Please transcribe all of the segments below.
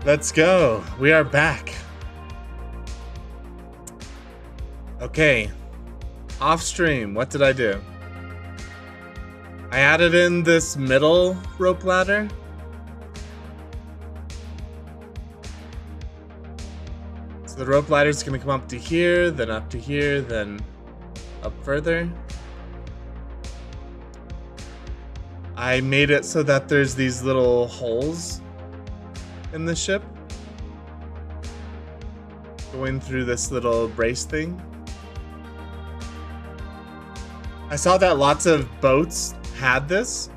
Let's go. We are back. Okay. Off stream, what did I do? I added in this middle rope ladder. So the rope ladder is going to come up to here, then up to here, then up further. I made it so that there's these little holes in the ship going through this little brace thing. I saw that lots of boats had this,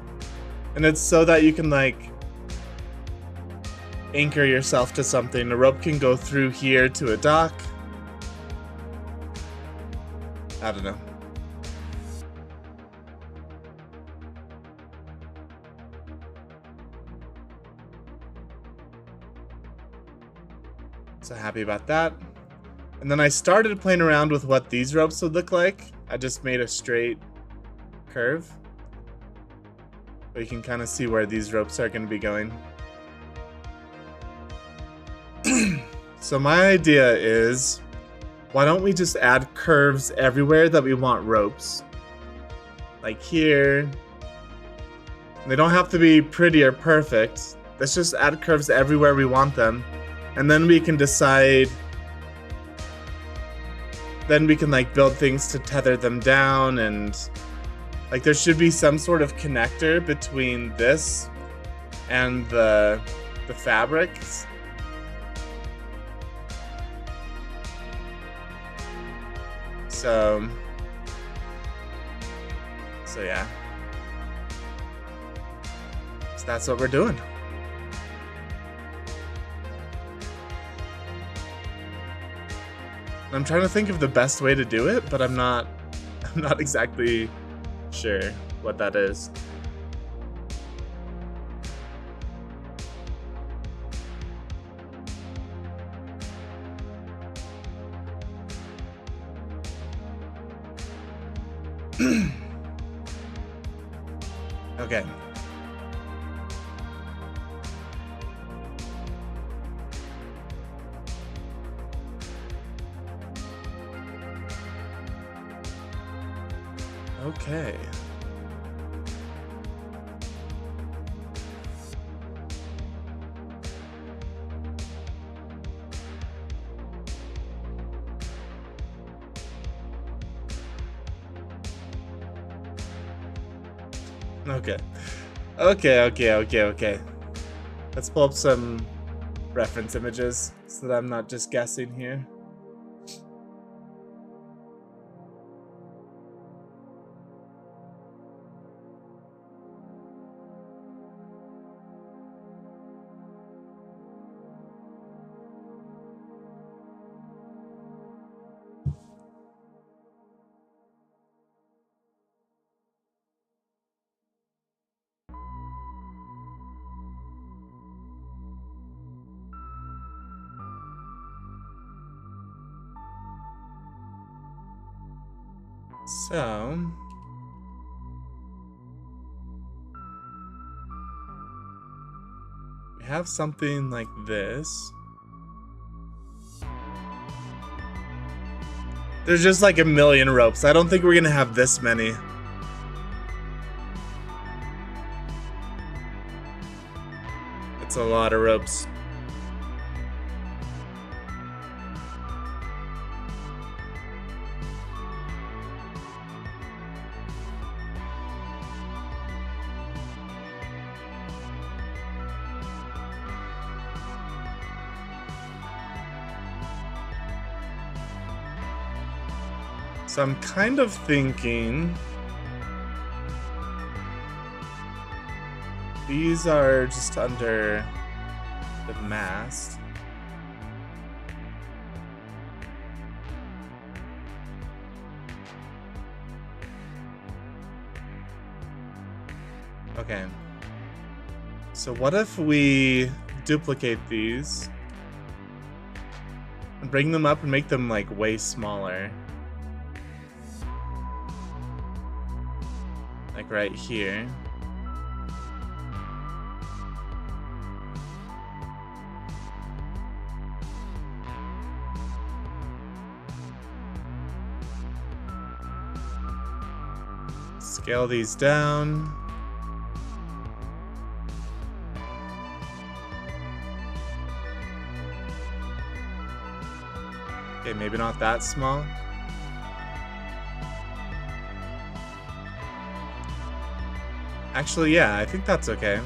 and it's so that you can like anchor yourself to something. The rope can go through here to a dock. I don't know. So happy about that. And then I started playing around with what these ropes would look like. I just made a straight curve. But you can kind of see where these ropes are going to be going. So my idea is, why don't we just add curves everywhere that we want ropes? Like here. They don't have to be pretty or perfect. Let's just add curves everywhere we want them. And then we can decide, then we can like build things to tether them down, and like there should be some sort of connector between this and the fabrics. So yeah. So that's what we're doing. I'm trying to think of the best way to do it, but I'm not exactly sure what that is. Okay. Okay. Okay. Let's pull up some reference images so that I'm not just guessing here. So we have something like this. There's just like a million ropes. I don't think we're gonna have this many. It's a lot of ropes. So I'm kind of thinking these are just under the mast. Okay. So what if we duplicate these and bring them up and make them like way smaller? Like right here. Scale these down. Okay, maybe not that small. Actually, yeah, I think that's okay.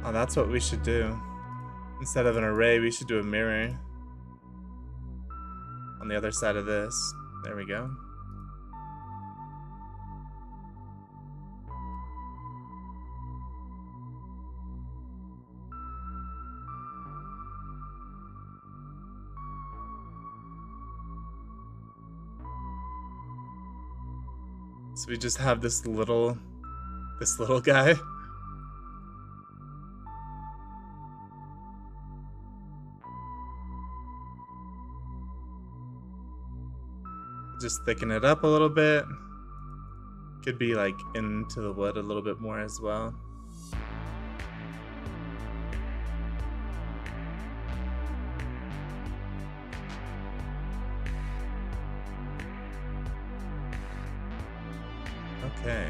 Oh, that's what we should do. Instead of an array, we should do a mirror on the other side of this. There we go. So we just have this little guy. Just thicken it up a little bit. Could be like into the wood a little bit more as well. Okay.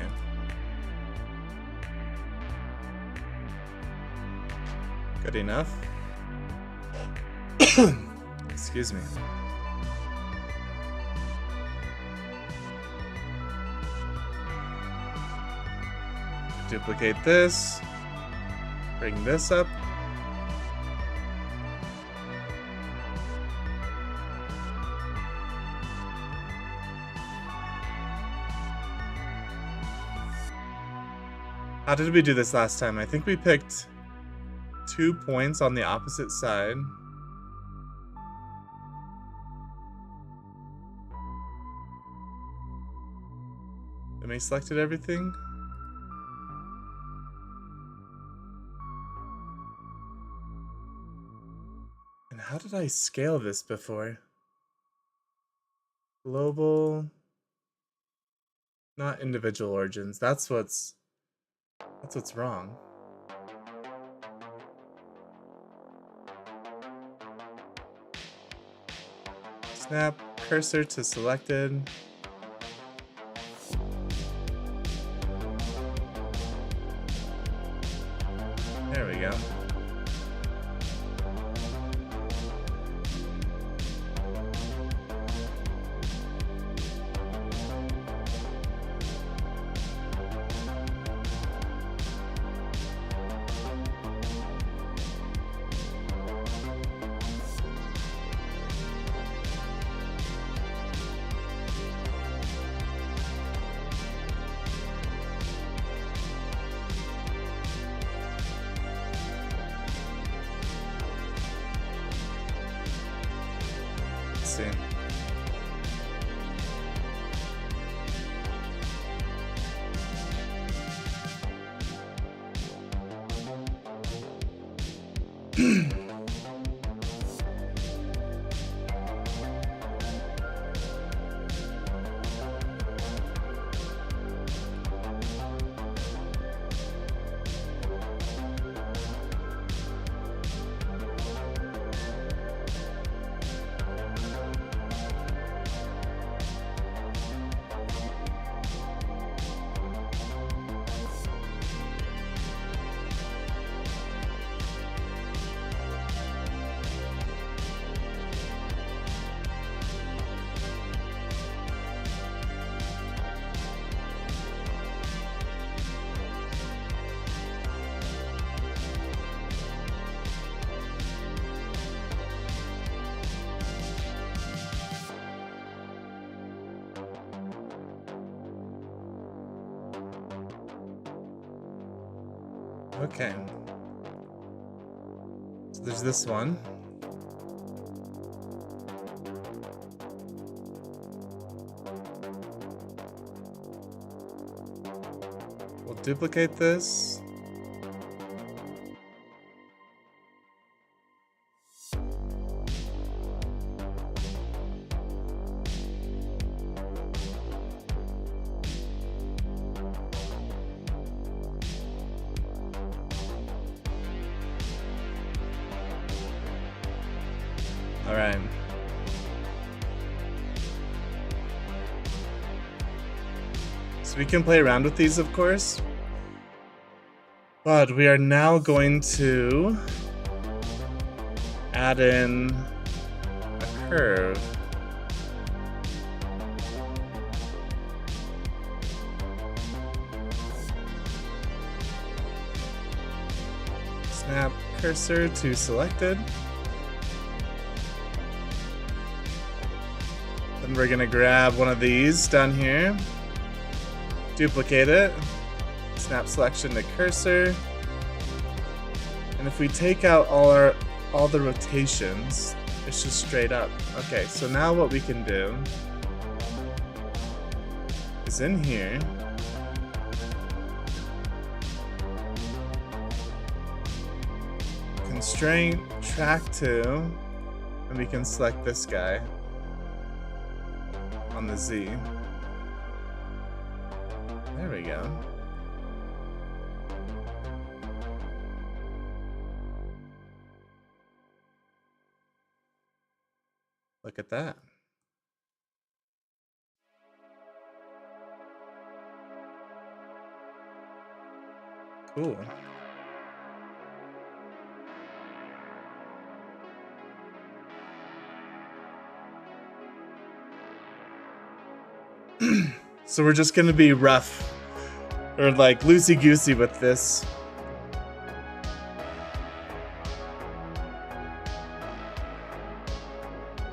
Good enough. Excuse me. Duplicate this. Bring this up. How did we do this last time? I think we picked 2 points on the opposite side. And we selected everything. And how did I scale this before? Global, not individual origins. That's what's wrong. Snap cursor to selected. There we go. See. Okay. So there's this one. We'll duplicate this. All right. So we can play around with these, of course. But we are now going to add in a curve. Snap cursor to selected. Then we're gonna grab one of these down here, duplicate it, snap selection to cursor, and if we take out all the rotations, it's just straight up. Okay, so now what we can do is in here, constraint track to, and we can select this guy on the Z. There we go. Look at that. Cool. So we're just gonna be rough or like loosey-goosey with this.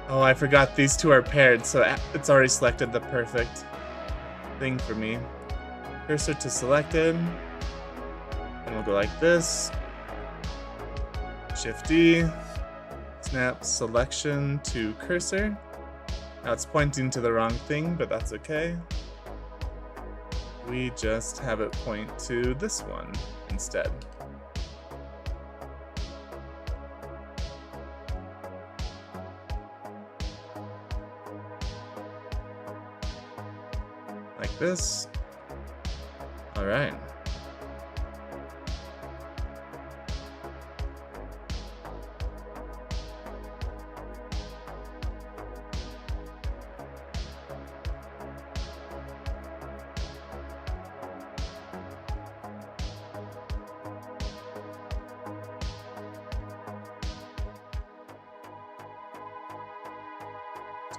Oh, I forgot these two are paired, so it's already selected the perfect thing for me. Cursor to selected, and we'll go like this. Shift D, snap selection to cursor. Now it's pointing to the wrong thing, but that's okay. We just have it point to this one instead. Like this. All right.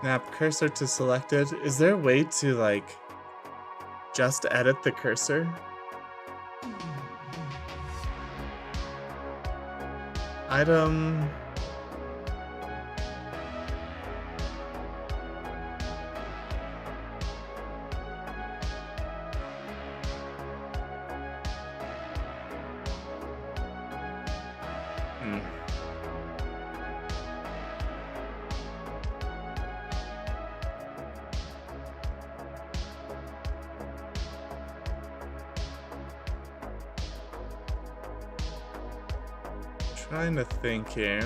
Snap cursor to selected. Is there a way to like just edit the cursor? Item. Trying to think here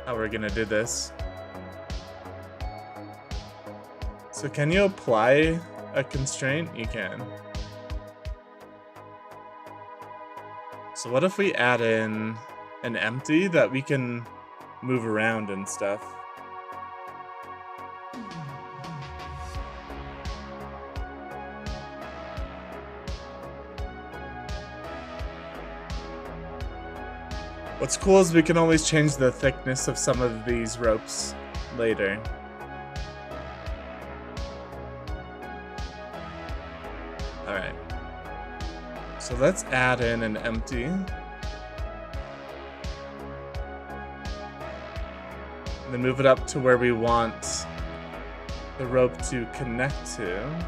how we're gonna do this. So can you apply a constraint? You can. So what if we add in an empty that we can move around and stuff? What's cool is we can always change the thickness of some of these ropes later. Alright. So let's add in an empty. And then move it up to where we want the rope to connect to.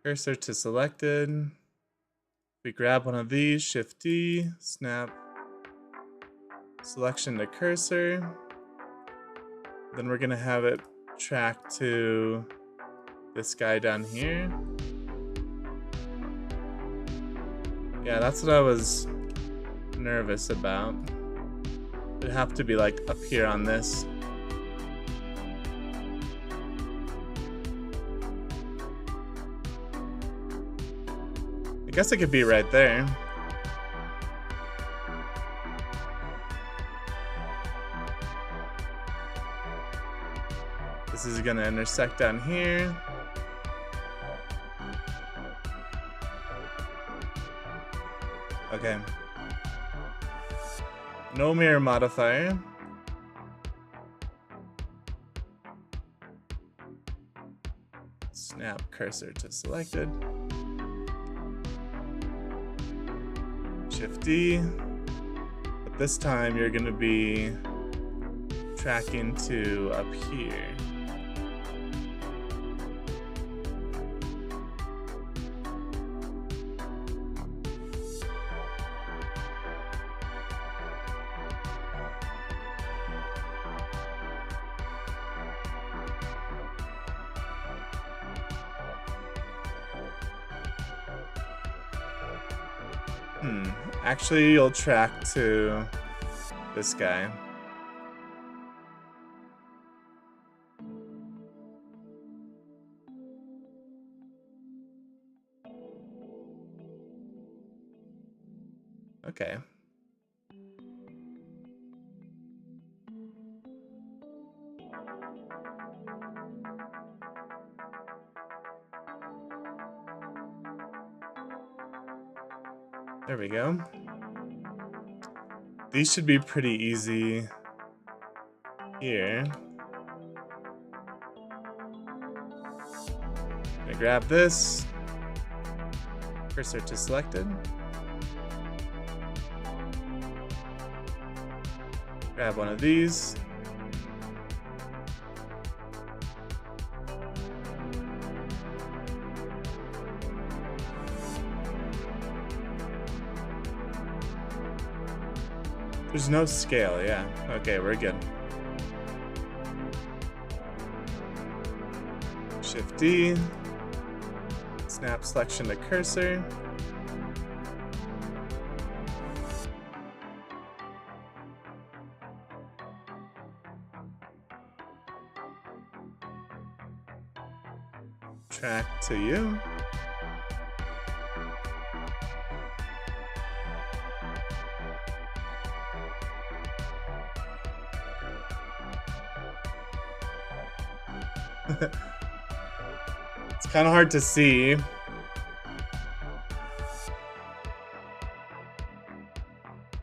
Cursor to selected. We grab one of these, Shift D, snap selection to cursor. Then we're gonna have it track to this guy down here. Yeah, that's what I was nervous about. It'd have to be like up here on this. I guess it could be right there. This is gonna intersect down here. Okay. No mirror modifier. Snap cursor to selected. Shift D. But this time you're gonna be tracking to up here. Actually, you'll track to this guy. Okay. There we go. These should be pretty easy here. I'm gonna grab this, cursor to selected. Grab one of these. There's no scale, yeah. Okay, we're good. Shift D. Snap selection to cursor. Track to you. It's kind of hard to see.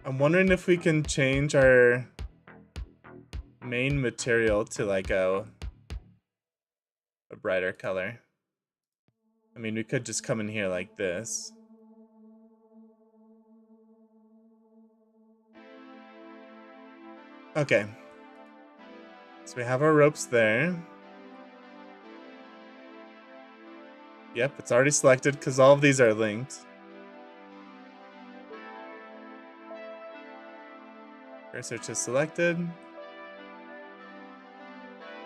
I'm wondering if we can change our main material to like a brighter color. I mean, we could just come in here like this. Okay. So we have our ropes there. Yep, it's already selected because all of these are linked. Cursor to selected.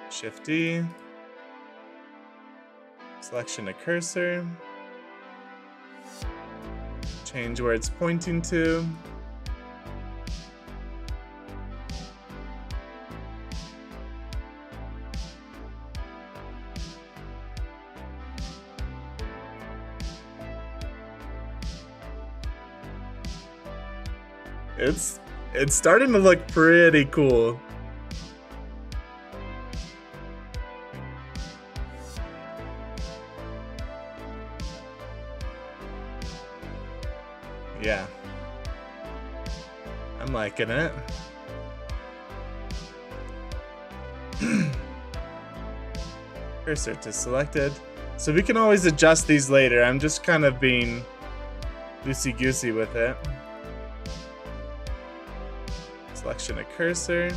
Shift D. Selection to cursor. Change where it's pointing to. It's starting to look pretty cool. Yeah. I'm liking it. Cursor to selected. So we can always adjust these later. I'm just kind of being loosey-goosey with it. Selection of cursor.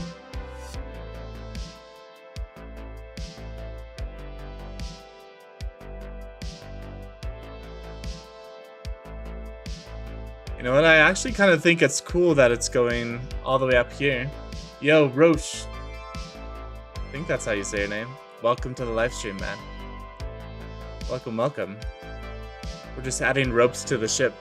You know what? I actually kind of think it's cool that it's going all the way up here. Yo, Roche. I think that's how you say your name. Welcome to the live stream, man. Welcome, welcome. We're just adding ropes to the ship.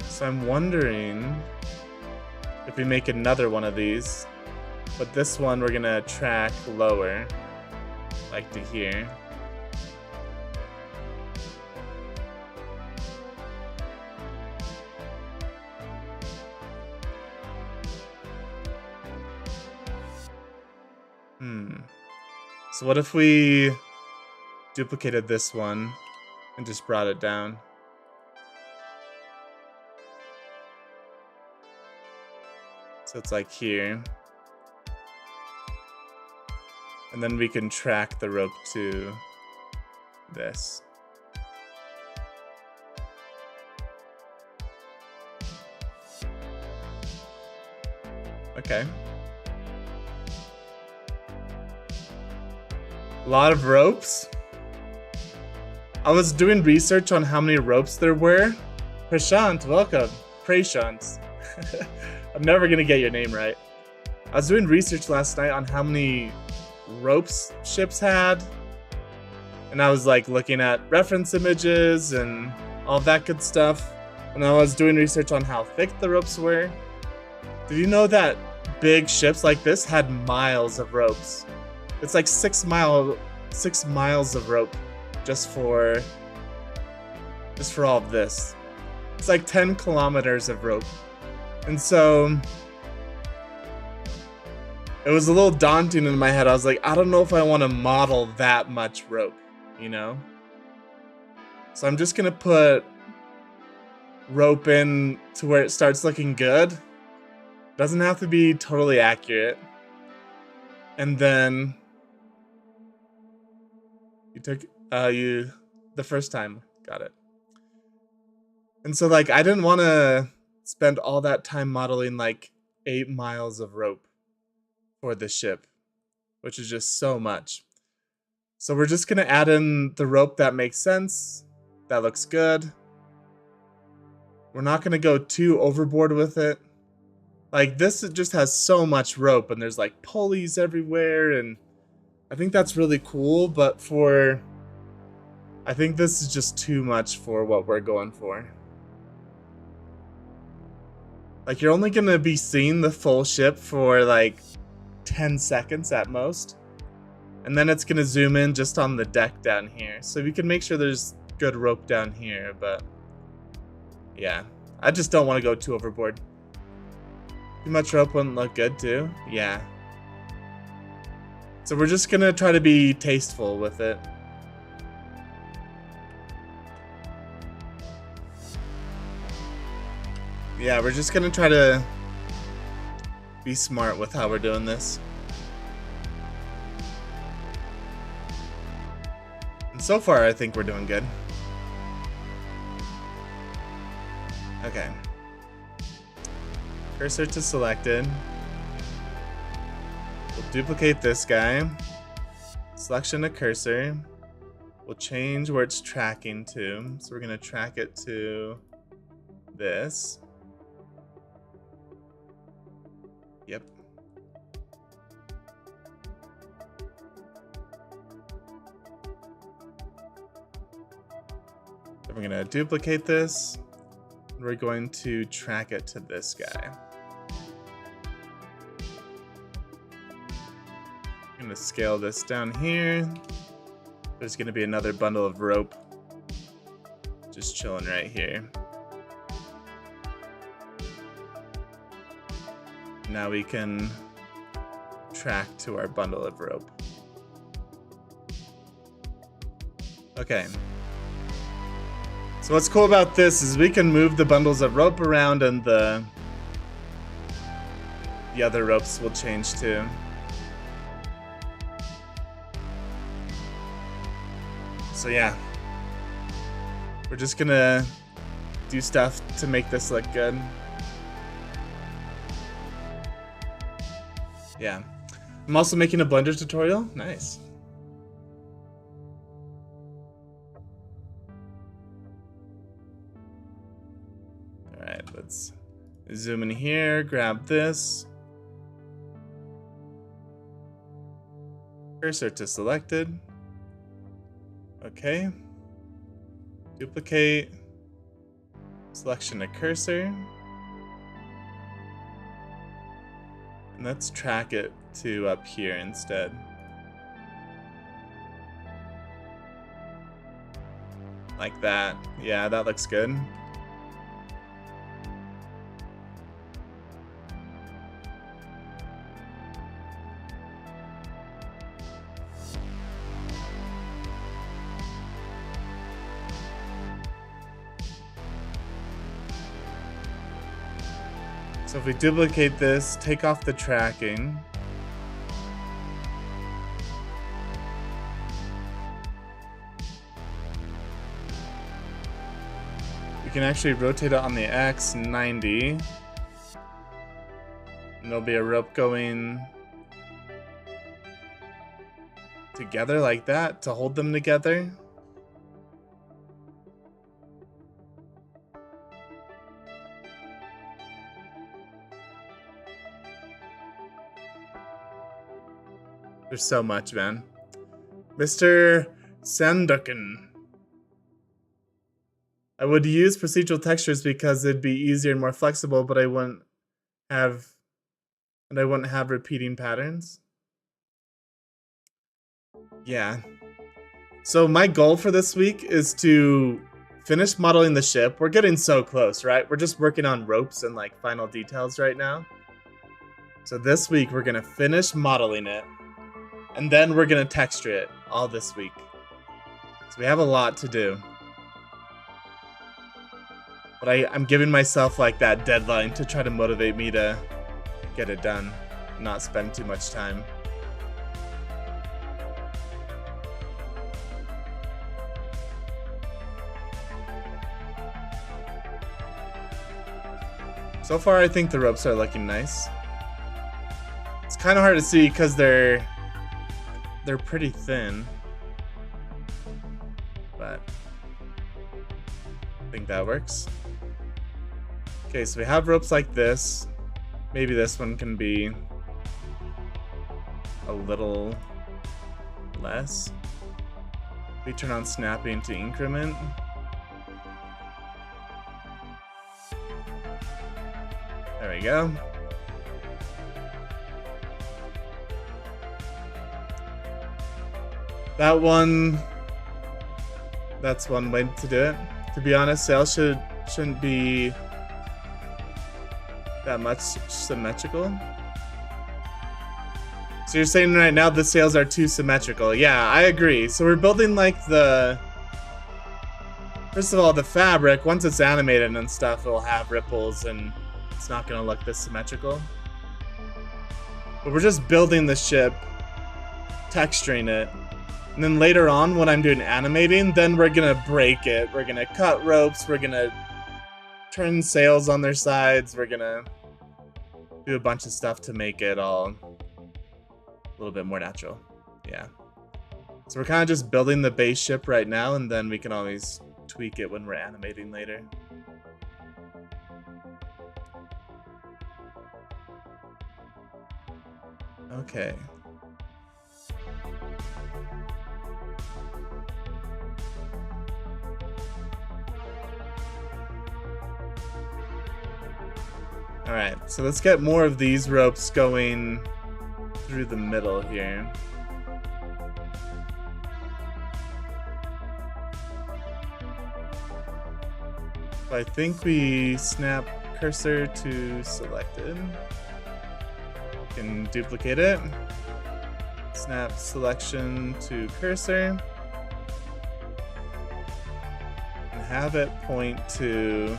So I'm wondering if we make another one of these, but this one we're gonna track lower, like to here. So what if we duplicated this one and just brought it down? So it's like here. And then we can track the rope to this. Okay. A lot of ropes. I was doing research on how many ropes there were. Prashant, welcome. Prashant. I'm never gonna get your name right. I was doing research last night on how many ropes ships had. And I was like looking at reference images and all that good stuff. And I was doing research on how thick the ropes were. Did you know that big ships like this had miles of ropes? It's like 6 miles of rope just for all of this. It's like 10 kilometers of rope. And so it was a little daunting in my head. I was like, I don't know if I want to model that much rope, you know? So I'm just gonna put rope in to where it starts looking good. Doesn't have to be totally accurate. And then you took the first time. Got it. And so like I didn't want to spend all that time modeling like 8 miles of rope for the ship, which is just so much. So we're just gonna add in the rope that makes sense, that looks good. We're not gonna go too overboard with it. Like this just has so much rope and there's like pulleys everywhere, and I think that's really cool, but I think this is just too much for what we're going for. Like you're only gonna be seeing the full ship for like 10 seconds at most. And then it's gonna zoom in just on the deck down here. So we can make sure there's good rope down here, but yeah. I just don't want to go too overboard. Too much rope wouldn't look good too. Yeah. So we're just gonna try to be tasteful with it. Yeah, we're just gonna try to be smart with how we're doing this. And so far, I think we're doing good. Okay. Cursor to selected. We'll duplicate this guy. Selection to cursor. We'll change where it's tracking to. So we're gonna track it to this. Yep. Then we're gonna duplicate this. And we're going to track it to this guy. I'm gonna scale this down here. There's gonna be another bundle of rope just chilling right here. Now we can track to our bundle of rope. Okay. So what's cool about this is we can move the bundles of rope around and the other ropes will change too. So yeah. We're just gonna do stuff to make this look good. Yeah. I'm also making a Blender tutorial. Nice. Zoom in here, grab this. Cursor to selected. Okay. Duplicate. Selection to cursor. And let's track it to up here instead. Like that. Yeah, that looks good. So if we duplicate this, take off the tracking. We can actually rotate it on the X 90. And there'll be a rope going together like that to hold them together. There's so much, man. Mr. Sandukin. I would use procedural textures because it'd be easier and more flexible, but I wouldn't have repeating patterns. Yeah. So my goal for this week is to finish modeling the ship. We're getting so close, right? We're just working on ropes and like final details right now. So this week we're gonna finish modeling it. And then we're gonna texture it all this week. So we have a lot to do. But I'm giving myself like that deadline to try to motivate me to get it done, not spend too much time. So far I think the ropes are looking nice. It's kind of hard to see because they're pretty thin, but I think that works. Okay, so we have ropes like this. Maybe this one can be a little less. We turn on snapping to increment. There we go. That's one way to do it. To be honest, sails shouldn't be that much symmetrical. So you're saying right now the sails are too symmetrical. Yeah, I agree. So we're building like first of all, the fabric, once it's animated and stuff, it'll have ripples and it's not gonna look this symmetrical. But we're just building the ship, texturing it. And then later on, when I'm doing animating, then we're gonna break it. We're gonna cut ropes, we're gonna turn sails on their sides, we're gonna do a bunch of stuff to make it all a little bit more natural. Yeah. So we're kind of just building the base ship right now, and then we can always tweak it when we're animating later. Okay. Alright, so let's get more of these ropes going through the middle here. So I think we snap cursor to selected. Can duplicate it. Snap selection to cursor. And have it point to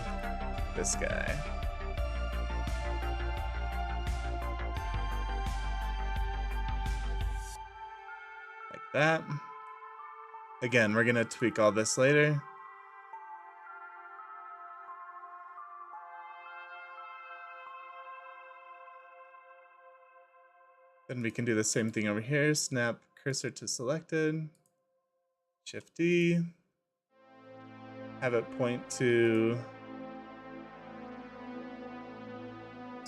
this guy. That. Again, we're gonna tweak all this later. Then we can do the same thing over here. Snap cursor to selected. Shift D. Have it point to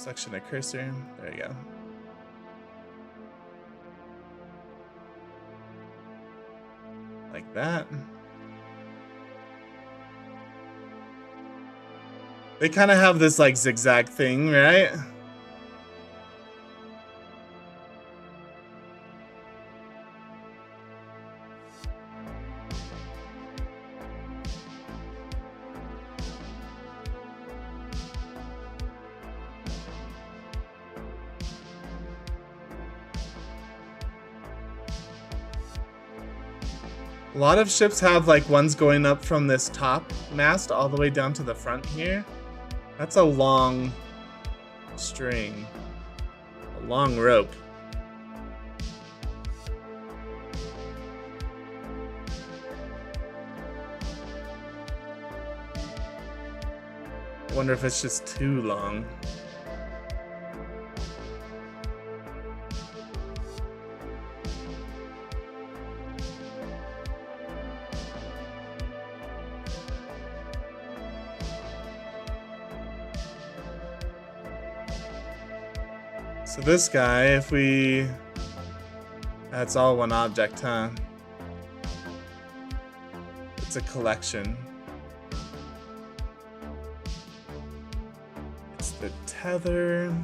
Selection a cursor. There you go. Like that. They kind of have this like zigzag thing, right? A lot of ships have like ones going up from this top mast all the way down to the front here. That's a long string, a long rope. I wonder if it's just too long. So this guy, if we... That's all one object, huh? It's a collection. It's the tether.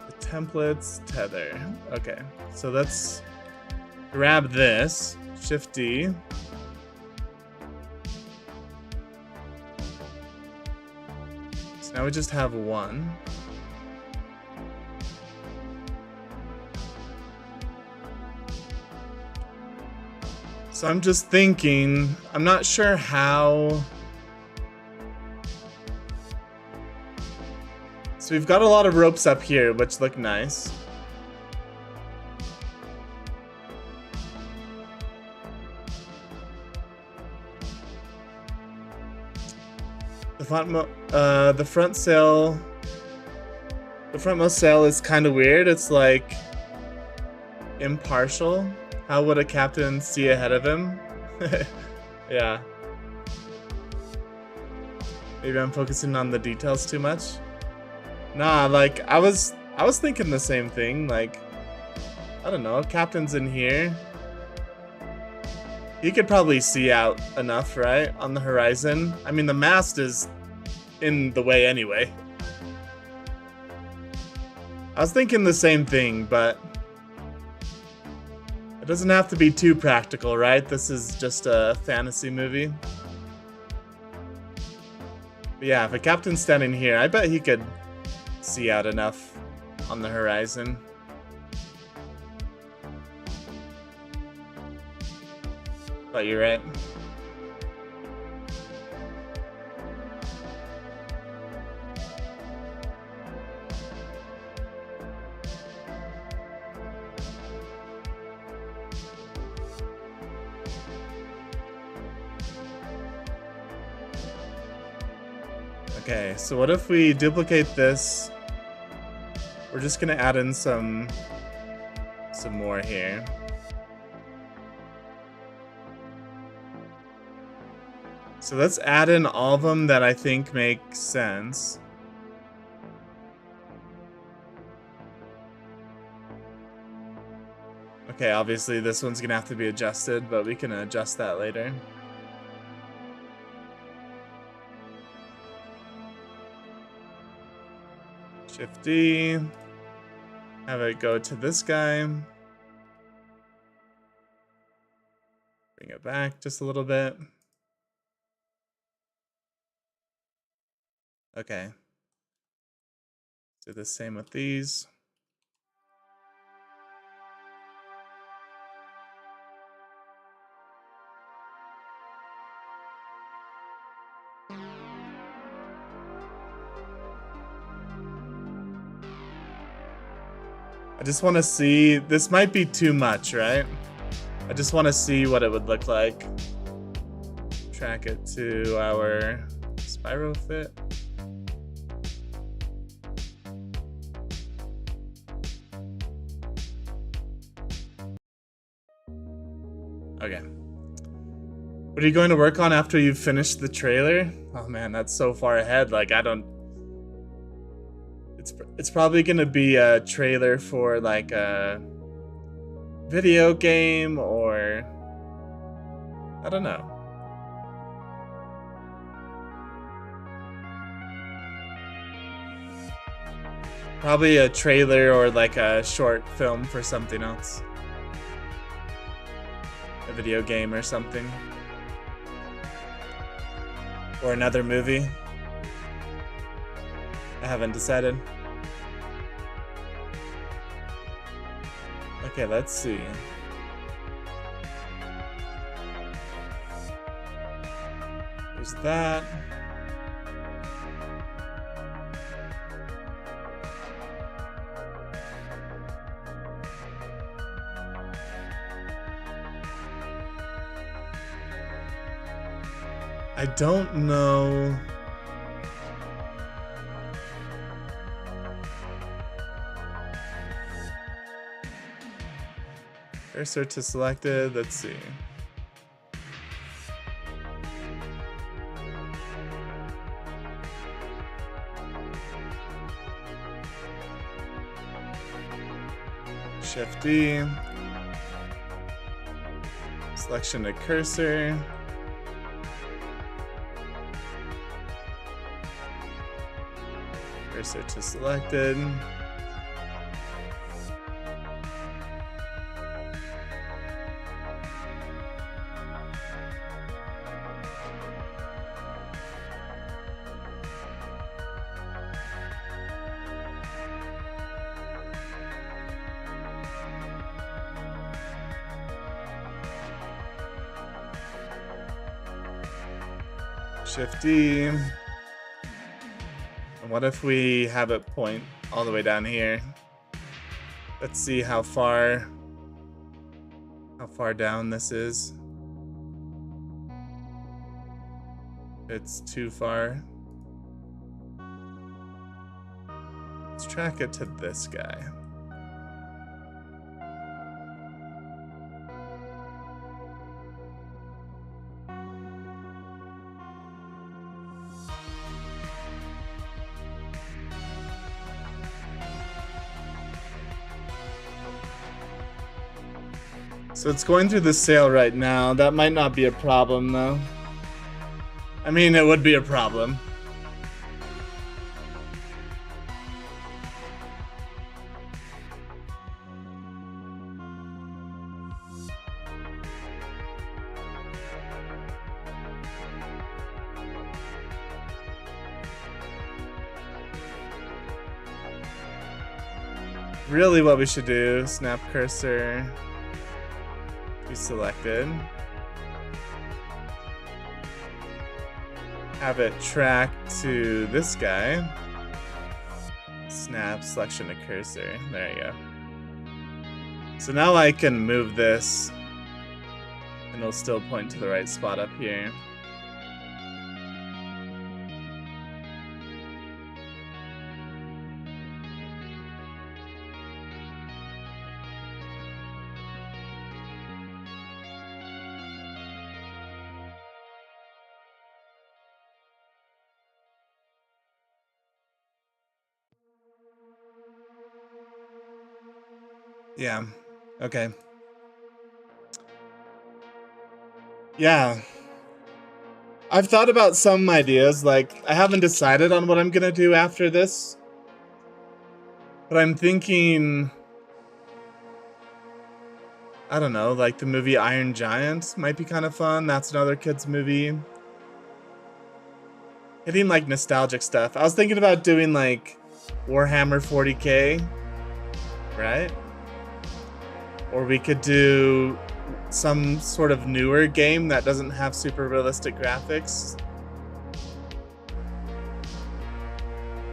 The templates, tether. Okay, so let's grab this. Shift D. So now we just have one. So I'm just thinking, I'm not sure how. So we've got a lot of ropes up here, which look nice. The front sail. The frontmost sail is kind of weird. It's like impartial. How would a captain see ahead of him? Yeah. Maybe I'm focusing on the details too much. Nah, like I was thinking the same thing. Like, I don't know, captain's in here. He could probably see out enough, right? On the horizon. I mean, the mast is in the way anyway. I was thinking the same thing, but it doesn't have to be too practical, right? This is just a fantasy movie. But yeah, if a captain's standing here, I bet he could see out enough on the horizon. But you're right. Okay, so what if we duplicate this? We're just gonna add in some more here. So let's add in all of them that I think make sense. Okay, obviously this one's gonna have to be adjusted, but we can adjust that later. Shift D, have it go to this guy. Bring it back just a little bit. Okay. Do the same with these. I just want to see, this might be too much, right? I just want to see what it would look like. Track it to our Spyro fit. Okay. What are you going to work on after you've finished the trailer? Oh man, that's so far ahead. Like, I don't It's probably gonna be a trailer for like a video game or I don't know. Probably a trailer or like a short film for something else. A video game or something. Or another movie. I haven't decided. Okay, let's see. There's that. I don't know. Cursor to selected, let's see. Shift D. Selection to cursor. Cursor to selected. Shift D. And what if we have it point all the way down here? Let's see how far down this is. It's too far. Let's track it to this guy. So it's going through the sale right now. That might not be a problem though. I mean, it would be a problem. Really what we should do, snap cursor. Selected. Have it track to this guy. Snap selection to cursor. There you go. So now I can move this and it'll still point to the right spot up here. Yeah, okay. Yeah. I've thought about some ideas, like, I haven't decided on what I'm gonna do after this. But I'm thinking, I don't know, like the movie Iron Giant might be kind of fun. That's another kid's movie. Hitting like nostalgic stuff. I was thinking about doing like Warhammer 40K, right? Or we could do some sort of newer game that doesn't have super realistic graphics.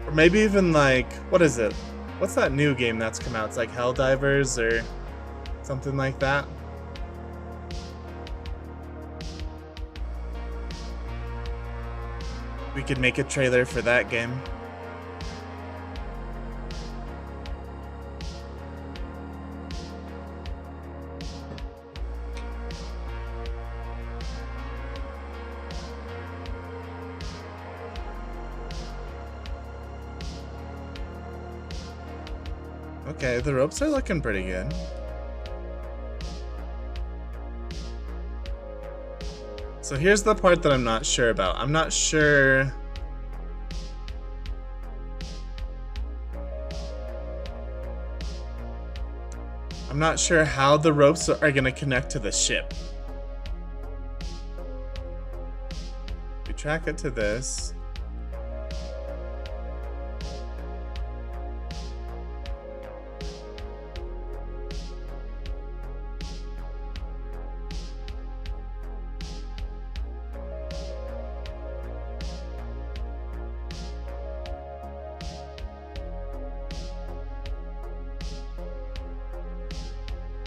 Or maybe even like, what is it? What's that new game that's come out? It's like Helldivers or something like that. We could make a trailer for that game. Okay, the ropes are looking pretty good. So here's the part that I'm not sure about. I'm not sure... I'm not sure how the ropes are gonna connect to the ship. We track it to this.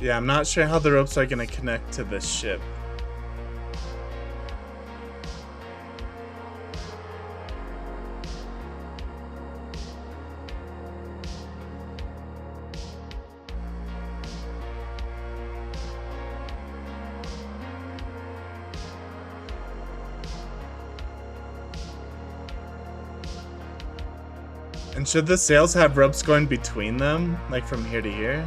Yeah, I'm not sure how the ropes are gonna connect to this ship. And should the sails have ropes going between them, like from here to here?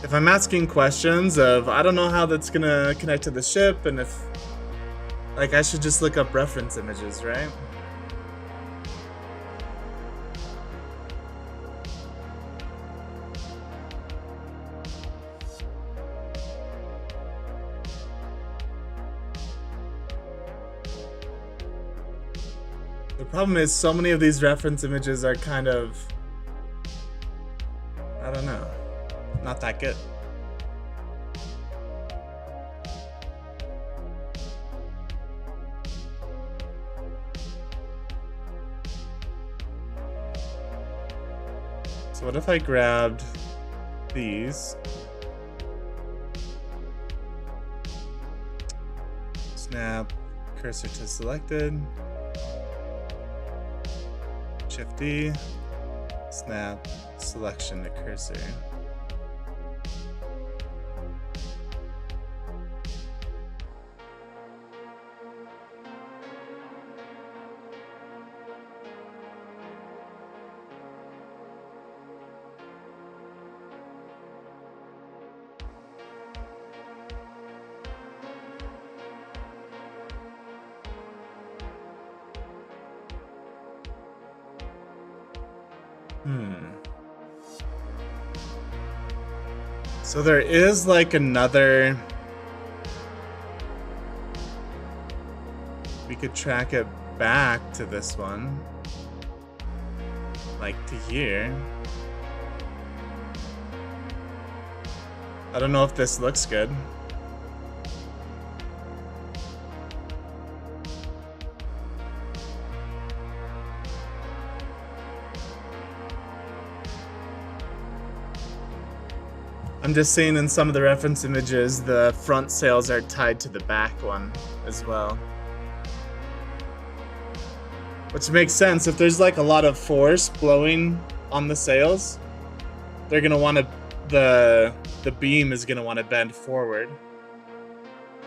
If I'm asking questions of, I don't know how that's gonna connect to the ship, and if, like, I should just look up reference images, right? The problem is so many of these reference images are kind of, I don't know, not that good. So what if I grabbed these? Snap, cursor to selected. Shift D, snap, selection to cursor. So there is like another... We could track it back to this one. Like to here. I don't know if this looks good. I'm just seeing in some of the reference images, the front sails are tied to the back one as well. Which makes sense. If there's like a lot of force blowing on the sails, they're gonna want to, the beam is gonna want to bend forward.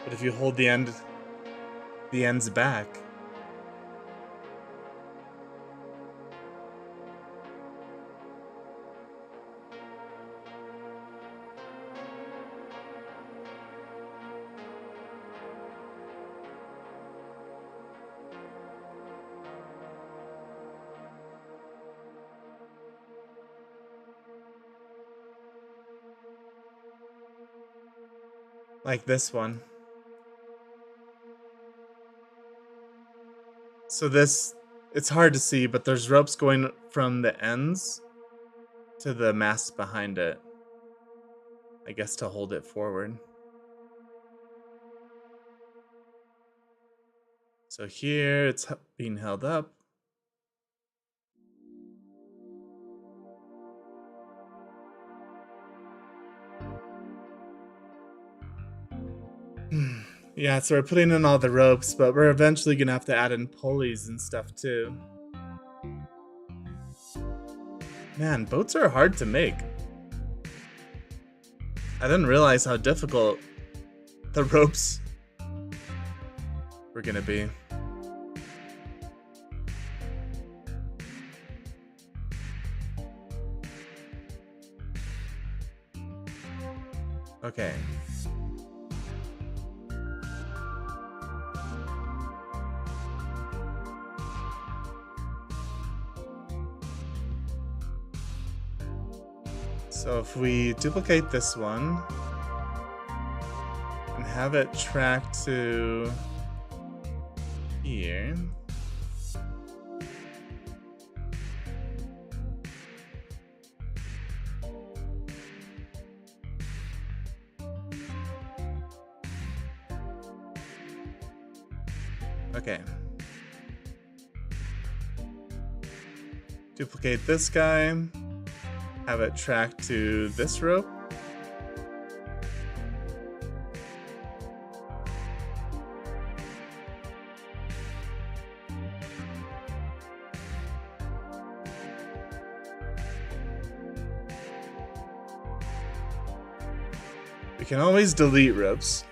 But if you hold the ends back. Like this one. So this, it's hard to see, but there's ropes going from the ends to the mast behind it. I guess to hold it forward. So here it's being held up. Yeah, so we're putting in all the ropes, but we're eventually gonna have to add in pulleys and stuff too. Man, boats are hard to make. I didn't realize how difficult the ropes were gonna be. Okay. So if we duplicate this one and have it track to here. Okay. Duplicate this guy. Have it track to this rope. We can always delete ropes.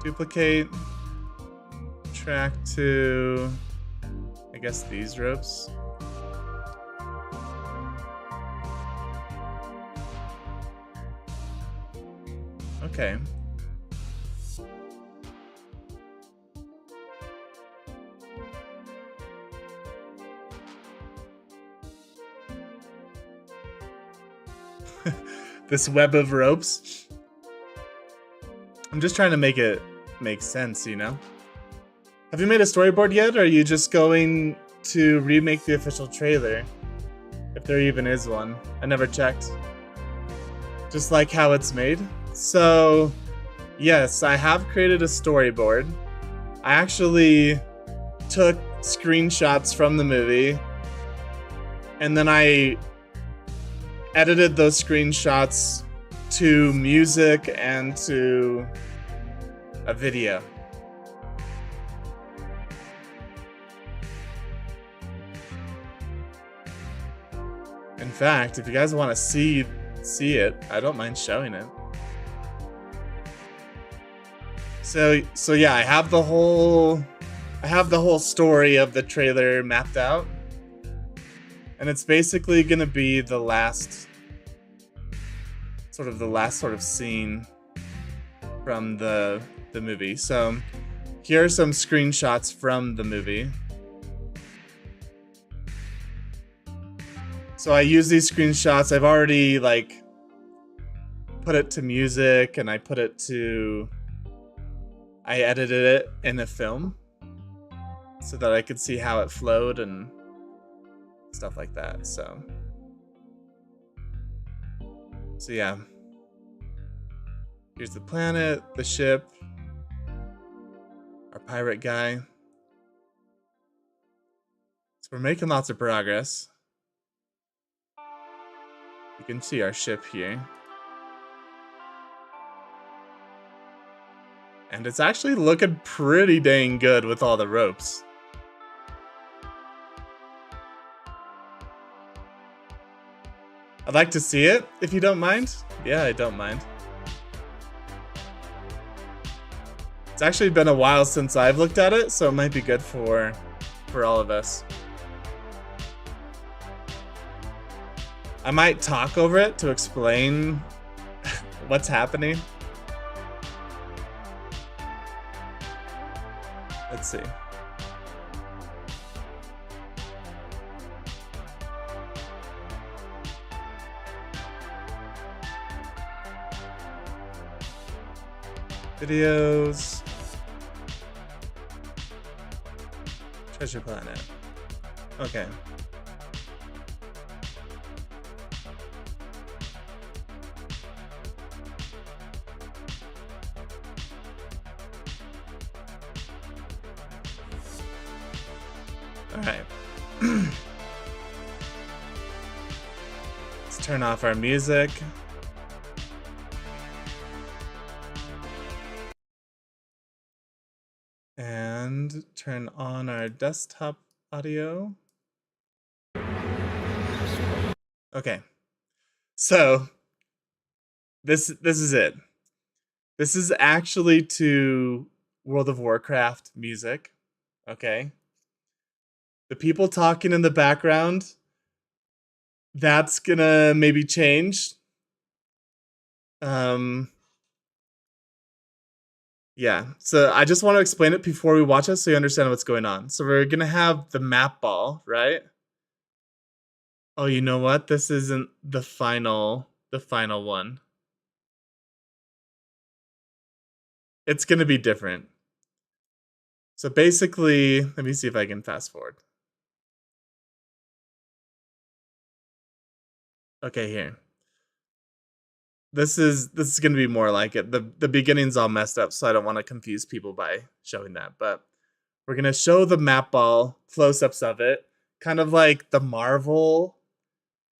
Duplicate, track to, I guess, these ropes. Okay. This web of ropes. I'm just trying to make it make sense, you know? Have you made a storyboard yet, or are you just going to remake the official trailer? If there even is one. I never checked. Just like how it's made. So, yes, I have created a storyboard. I actually took screenshots from the movie, and then I edited those screenshots to music and to a video. In fact, if you guys want to see it, I don't mind showing it. So yeah, I have the whole story of the trailer mapped out. And it's basically gonna be the last sort of scene from the movie. So here are some screenshots from the movie. So I use these screenshots. I've already like put it to music, and I edited it in a film so that I could see how it flowed and stuff like that. So yeah. Here's the planet, the ship, our pirate guy. So we're making lots of progress. You can see our ship here. And it's actually looking pretty dang good with all the ropes. I'd like to see it, if you don't mind. Yeah, I don't mind. It's actually been a while since I've looked at it, so it might be good for all of us. I might talk over it to explain what's happening. Let's see. Videos. Treasure Planet. Okay. All right. Let's turn off our music. And turn on our desktop audio. Okay. So this is it. This is actually to World of Warcraft music. Okay. The people talking in the background, that's gonna maybe change. Yeah, so I just want to explain it before we watch it so you understand what's going on. So we're gonna have the map ball, right? Oh, you know what? This isn't the final one. It's gonna be different. So basically, let me see if I can fast forward. Okay, here. This is gonna be more like it. The beginning's all messed up, so I don't want to confuse people by showing that. But we're gonna show the map ball close-ups of it, kind of like the Marvel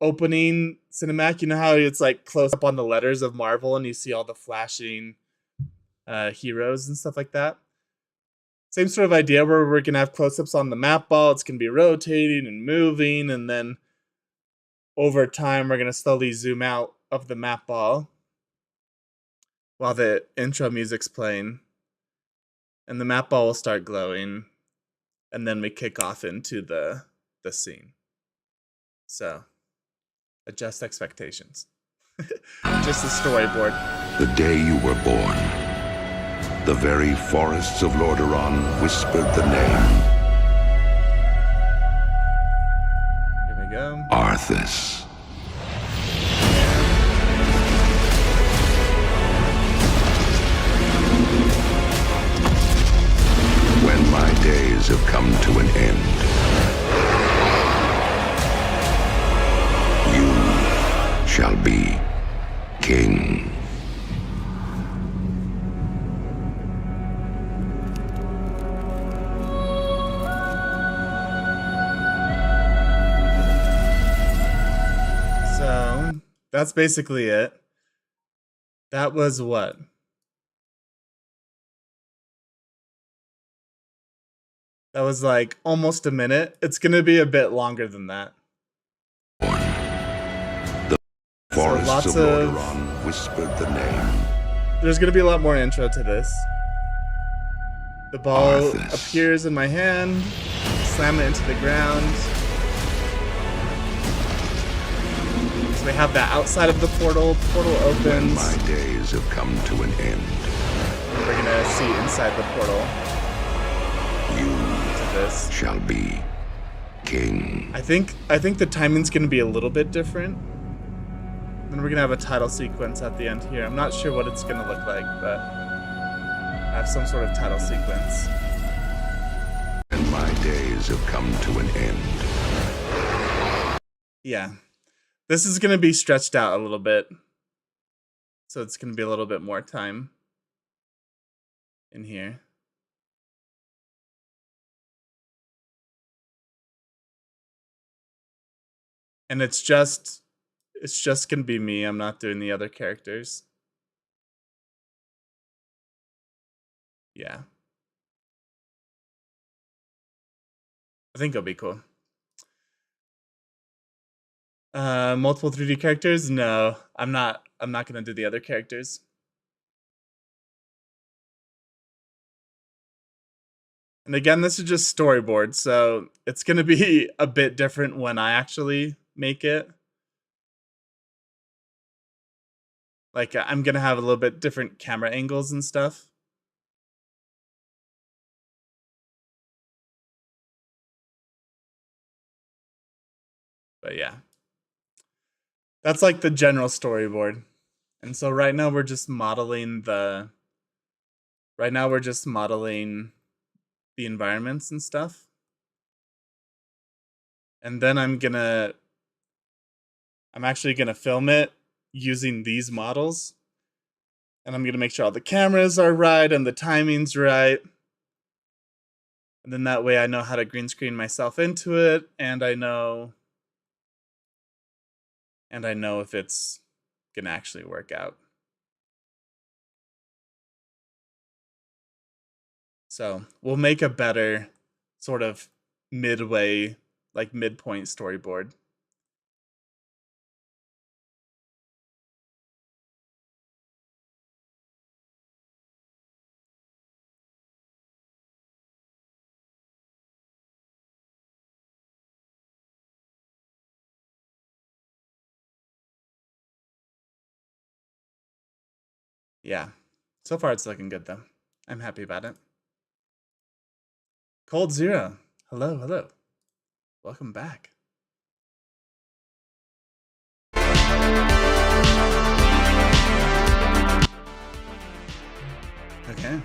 opening cinematic. You know how it's like close up on the letters of Marvel, and you see all the flashing heroes and stuff like that. Same sort of idea where we're gonna have close-ups on the map ball. It's gonna be rotating and moving, and then over time we're gonna slowly zoom out of the map ball while the intro music's playing, and the map ball will start glowing, and then we kick off into the scene. So adjust expectations. Just a storyboard. The day you were born, the very forests of Lordaeron whispered the name Here we go. Arthas. When my days have come to an end, you shall be king. So that's basically it. That was what? That was like almost a minute. It's gonna be a bit longer than that. The forests lots of of- Lordaeron whispered the name There's gonna be a lot more intro to this. The ball Arthas. appears in my hand, slam it into the ground. So we have that outside of the portal. Portal When opens. my days have come to an end, And we're gonna see inside the portal you to this. shall be king. I think the timing's gonna be a little bit different. Then we're gonna have a title sequence at the end here. I'm not sure what it's gonna look like, but I have some sort of title sequence. When my days have come to an end, Yeah. This is gonna be stretched out a little bit. So it's gonna be a little bit more time in here. And it's just gonna be me. I'm not doing the other characters. Yeah. I think it'll be cool. Multiple 3D characters? No, I'm not gonna do the other characters. And again, this is just storyboard, so it's gonna be a bit different when I actually make it. Like, I'm gonna have a little bit different camera angles and stuff. But yeah. That's like the general storyboard. And so right now we're just modeling the environments and stuff. And then I'm actually gonna film it using these models. And I'm gonna make sure all the cameras are right and the timing's right. And then that way I know how to green screen myself into it, and I know if it's gonna actually work out. So we'll make a better sort of midway, like midpoint storyboard. Yeah. So far it's looking good though. I'm happy about it. Cold Zero. Hello, hello. Welcome back. Okay.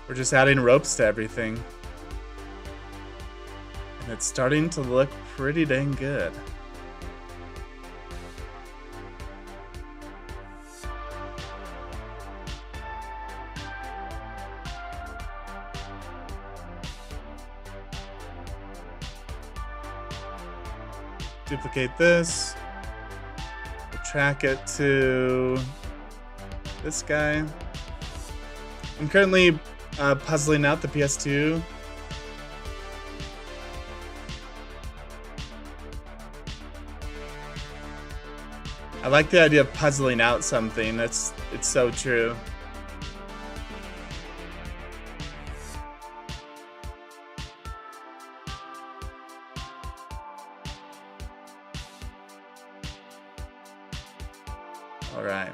We're just adding ropes to everything. And it's starting to look pretty dang good. Duplicate this. We'll track it to this guy. I'm currently puzzling out the PS2. I like the idea of puzzling out something. It's so true. All right.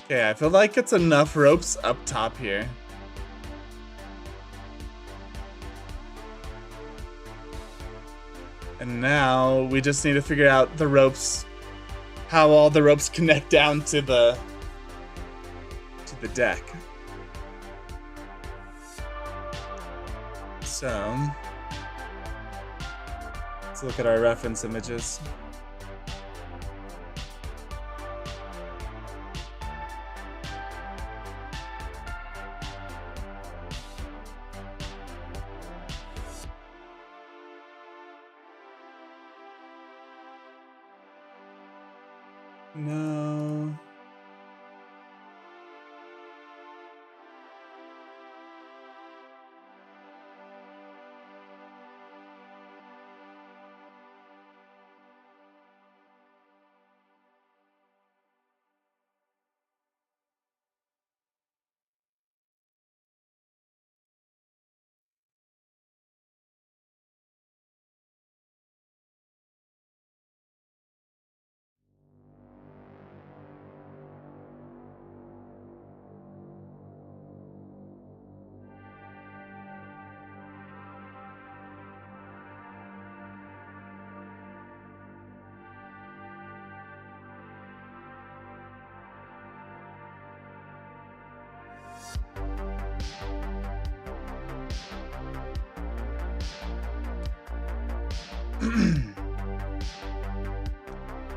Okay, I feel like it's enough ropes up top here. And now we just need to figure out the ropes, how all the ropes connect down to the deck. So let's look at our reference images. No.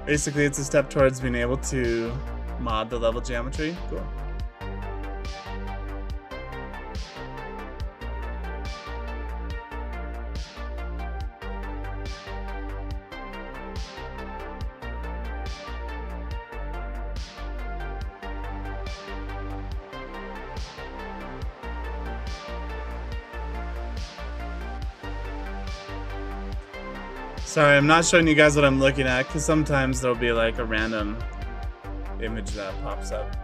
Basically, it's a step towards being able to mod the level geometry. Cool. Sorry, I'm not showing you guys what I'm looking at because sometimes there'll be like a random image that pops up.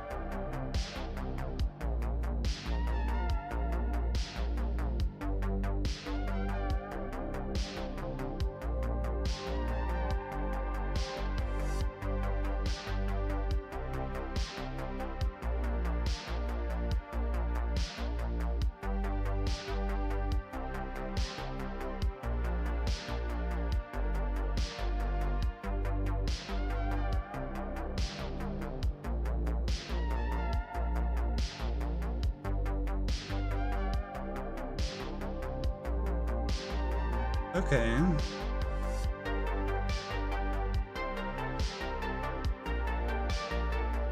Okay.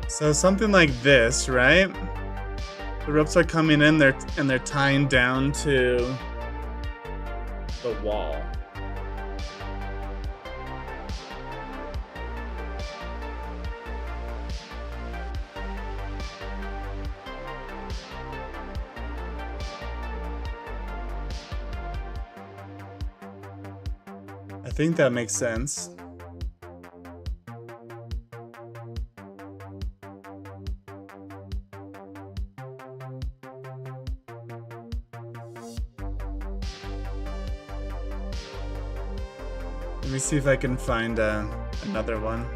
So something like this, right? The ropes are coming in there and they're tying down to the wall. I think that makes sense. Let me see if I can find another one.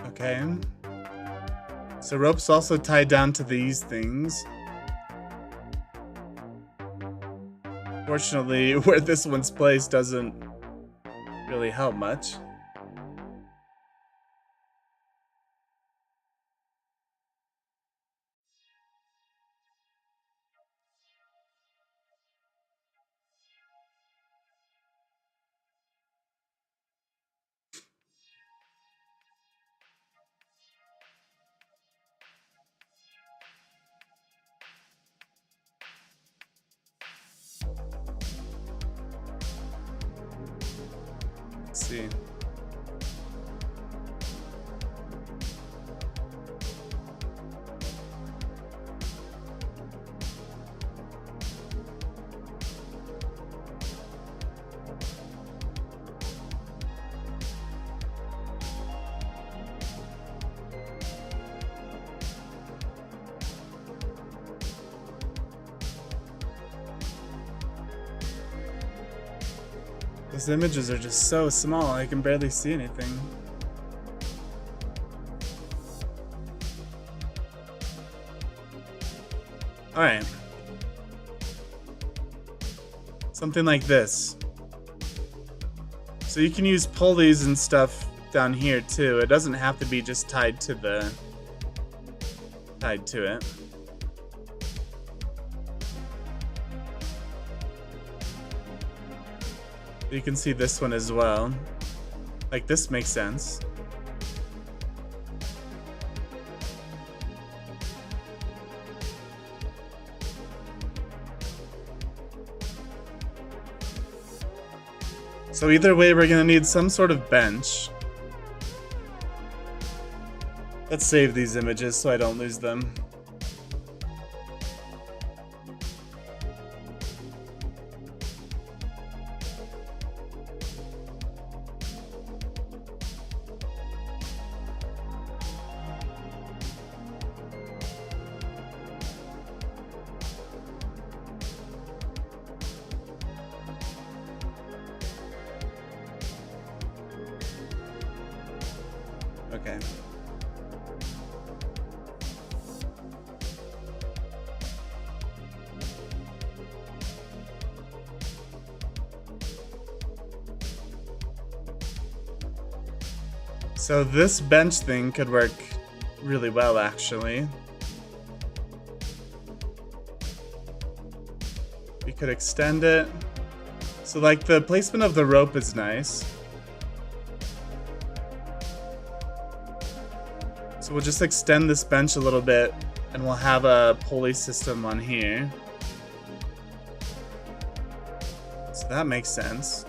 Okay. So rope's also tied down to these things. Fortunately, where this one's placed doesn't really help much. Let's see. Those images are just so small, I can barely see anything. Alright. Something like this. So you can use pulleys and stuff down here too. It doesn't have to be just tied to it. You can see this one as well. Like, this makes sense. So either way, we're gonna need some sort of bench. Let's save these images so I don't lose them. Okay. So this bench thing could work really well, actually. We could extend it. So like the placement of the rope is nice. So we'll just extend this bench a little bit and we'll have a pulley system on here. So that makes sense.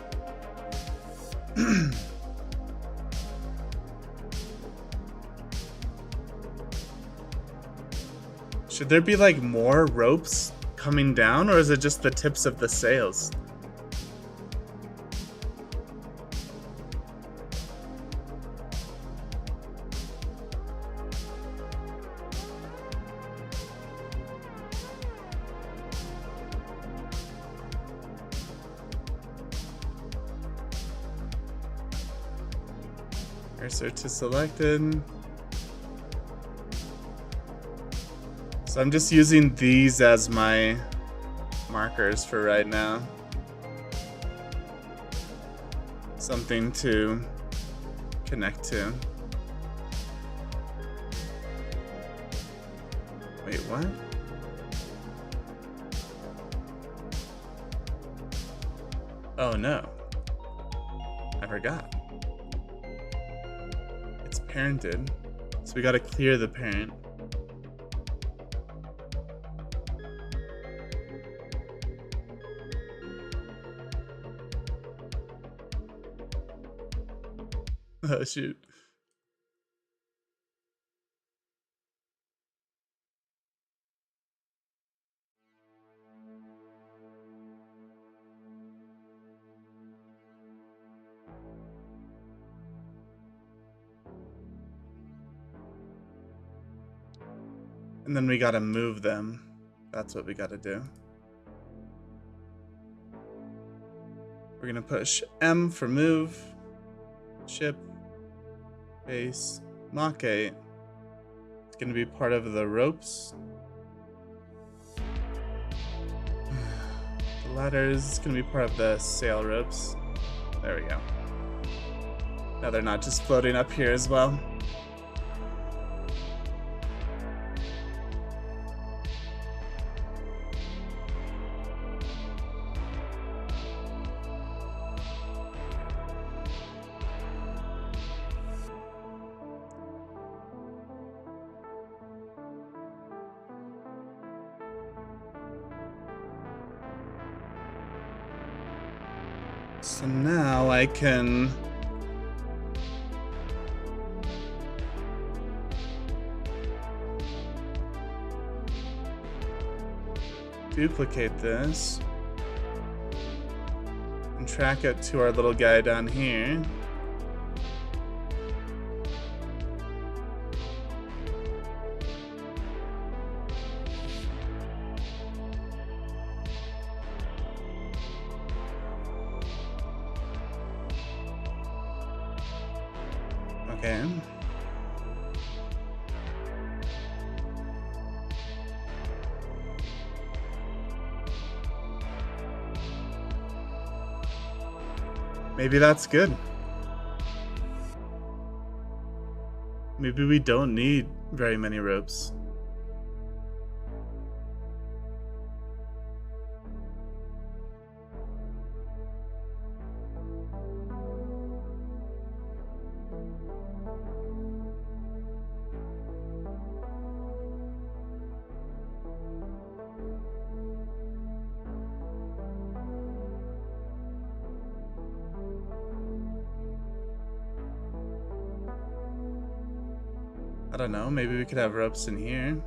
Should there be like more ropes coming down, or is it just the tips of the sails? Cursor to selected. So I'm just using these as my markers for right now. Something to connect to. Wait, what? Oh no. I forgot. It's parented. So we gotta clear the parent. Oh shoot. And then we gotta move them. That's what we gotta do. We're gonna push M for move, ship, base, Mach 8. It's gonna be part of the ropes. The ladders is gonna be part of the sail ropes. There we go. Now they're not just floating up here as well. So now I can duplicate this and track it to our little guy down here. Okay. Maybe that's good. Maybe we don't need very many ropes. I don't know, maybe we could have ropes in here.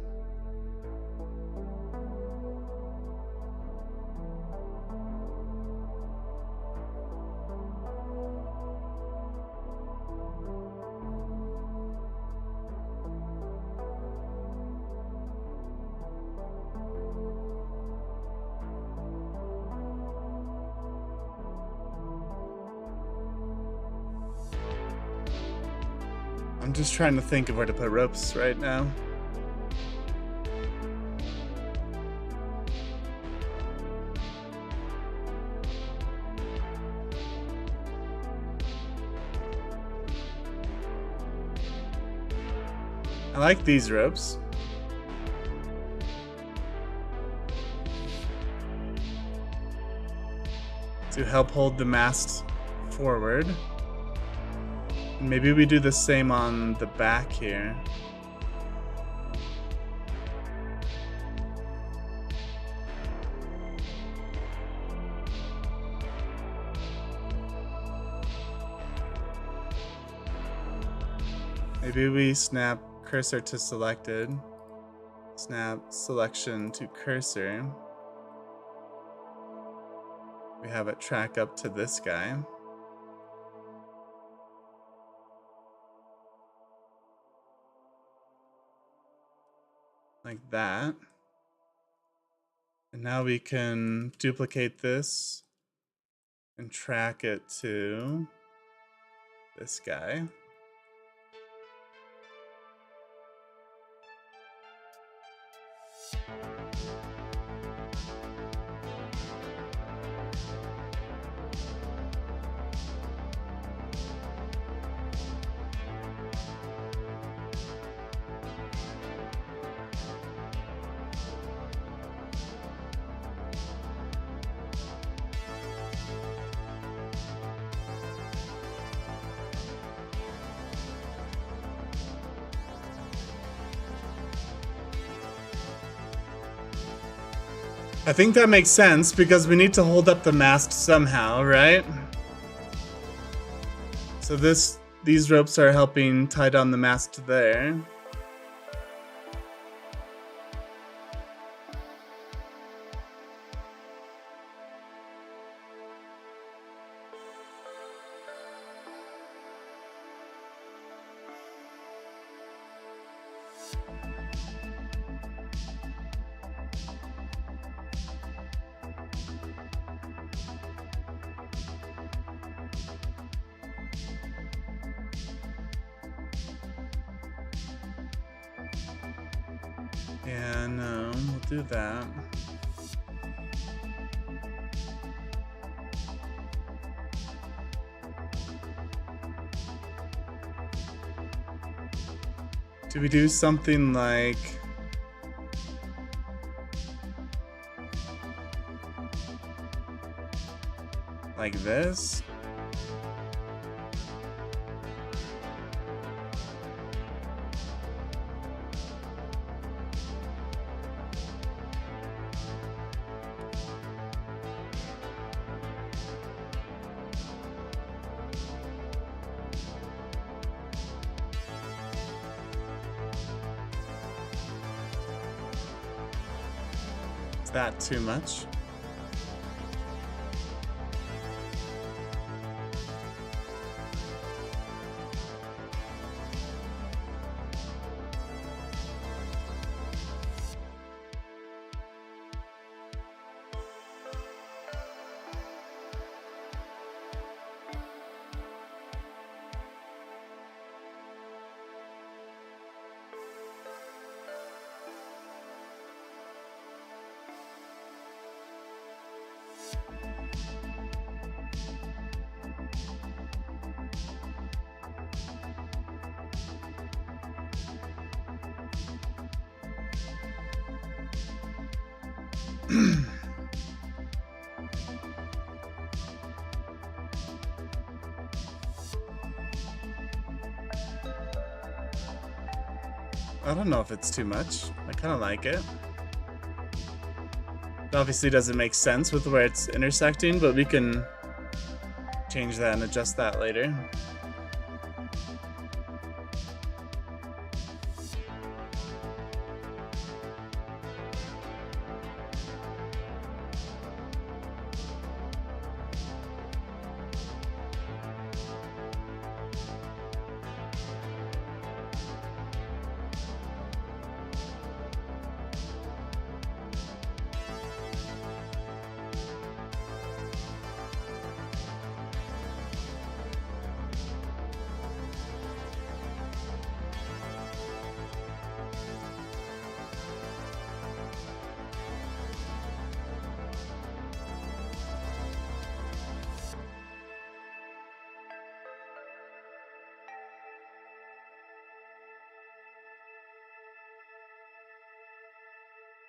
I'm just trying to think of where to put ropes right now. I like these ropes. To help hold the mast forward. Maybe we do the same on the back here. Maybe we snap cursor to selected, snap selection to cursor. We have it track up to this guy. Like that. And now we can duplicate this and track it to this guy. I think that makes sense because we need to hold up the mast somehow, right? So these ropes are helping tie down the mast there. Yeah, no, we'll do that. Do we do something like this? Is that too much? I don't know if it's too much. I kind of like it. It obviously doesn't make sense with where it's intersecting, but we can change that and adjust that later.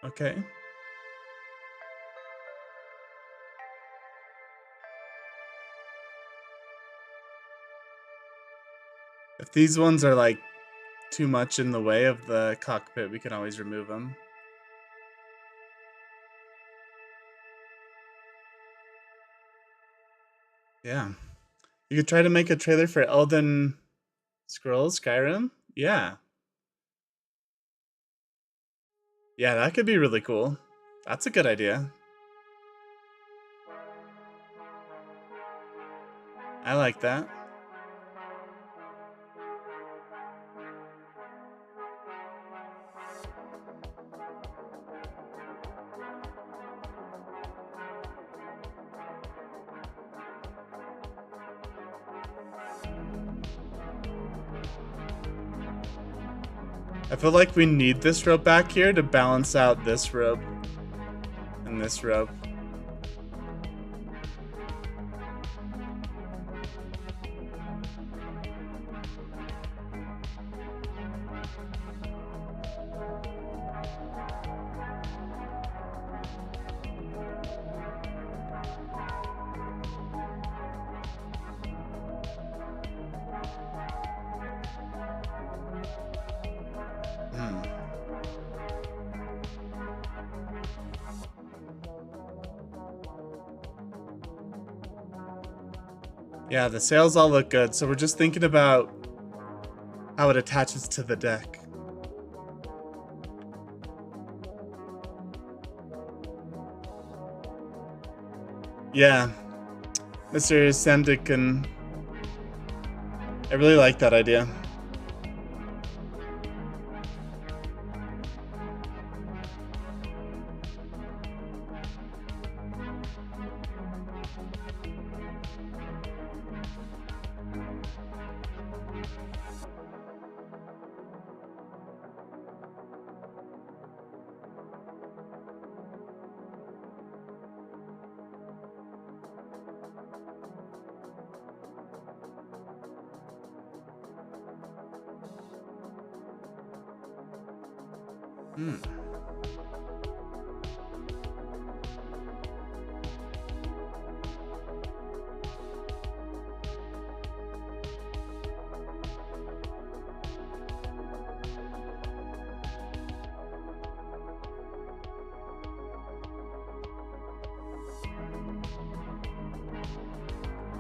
Okay. If these ones are like too much in the way of the cockpit, we can always remove them. Yeah. You could try to make a trailer for Elden Scrolls Skyrim. Yeah. Yeah, that could be really cool. That's a good idea. I like that. I feel like we need this rope back here to balance out this rope and this rope. Yeah, the sails all look good, so we're just thinking about how it attaches to the deck. Yeah, Mr. Sandikan. I really like that idea.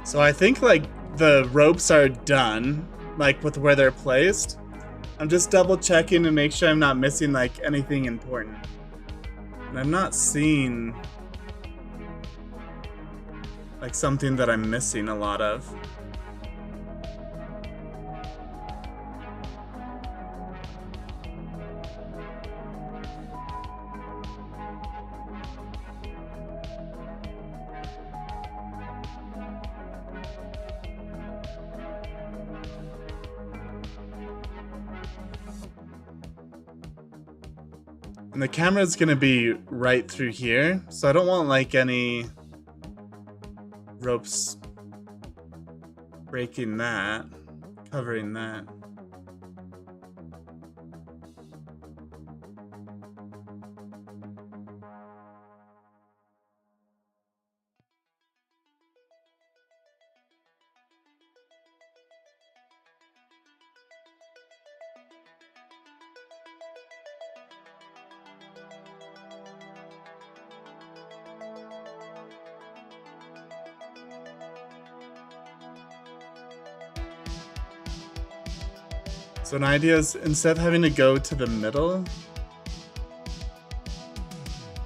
So I think like the ropes are done, like with where they're placed. I'm just double checking to make sure I'm not missing like anything important. And I'm not seeing like something that I'm missing a lot of. And the camera's gonna be right through here, so I don't want like any ropes breaking that, covering that. So an idea is, instead of having to go to the middle,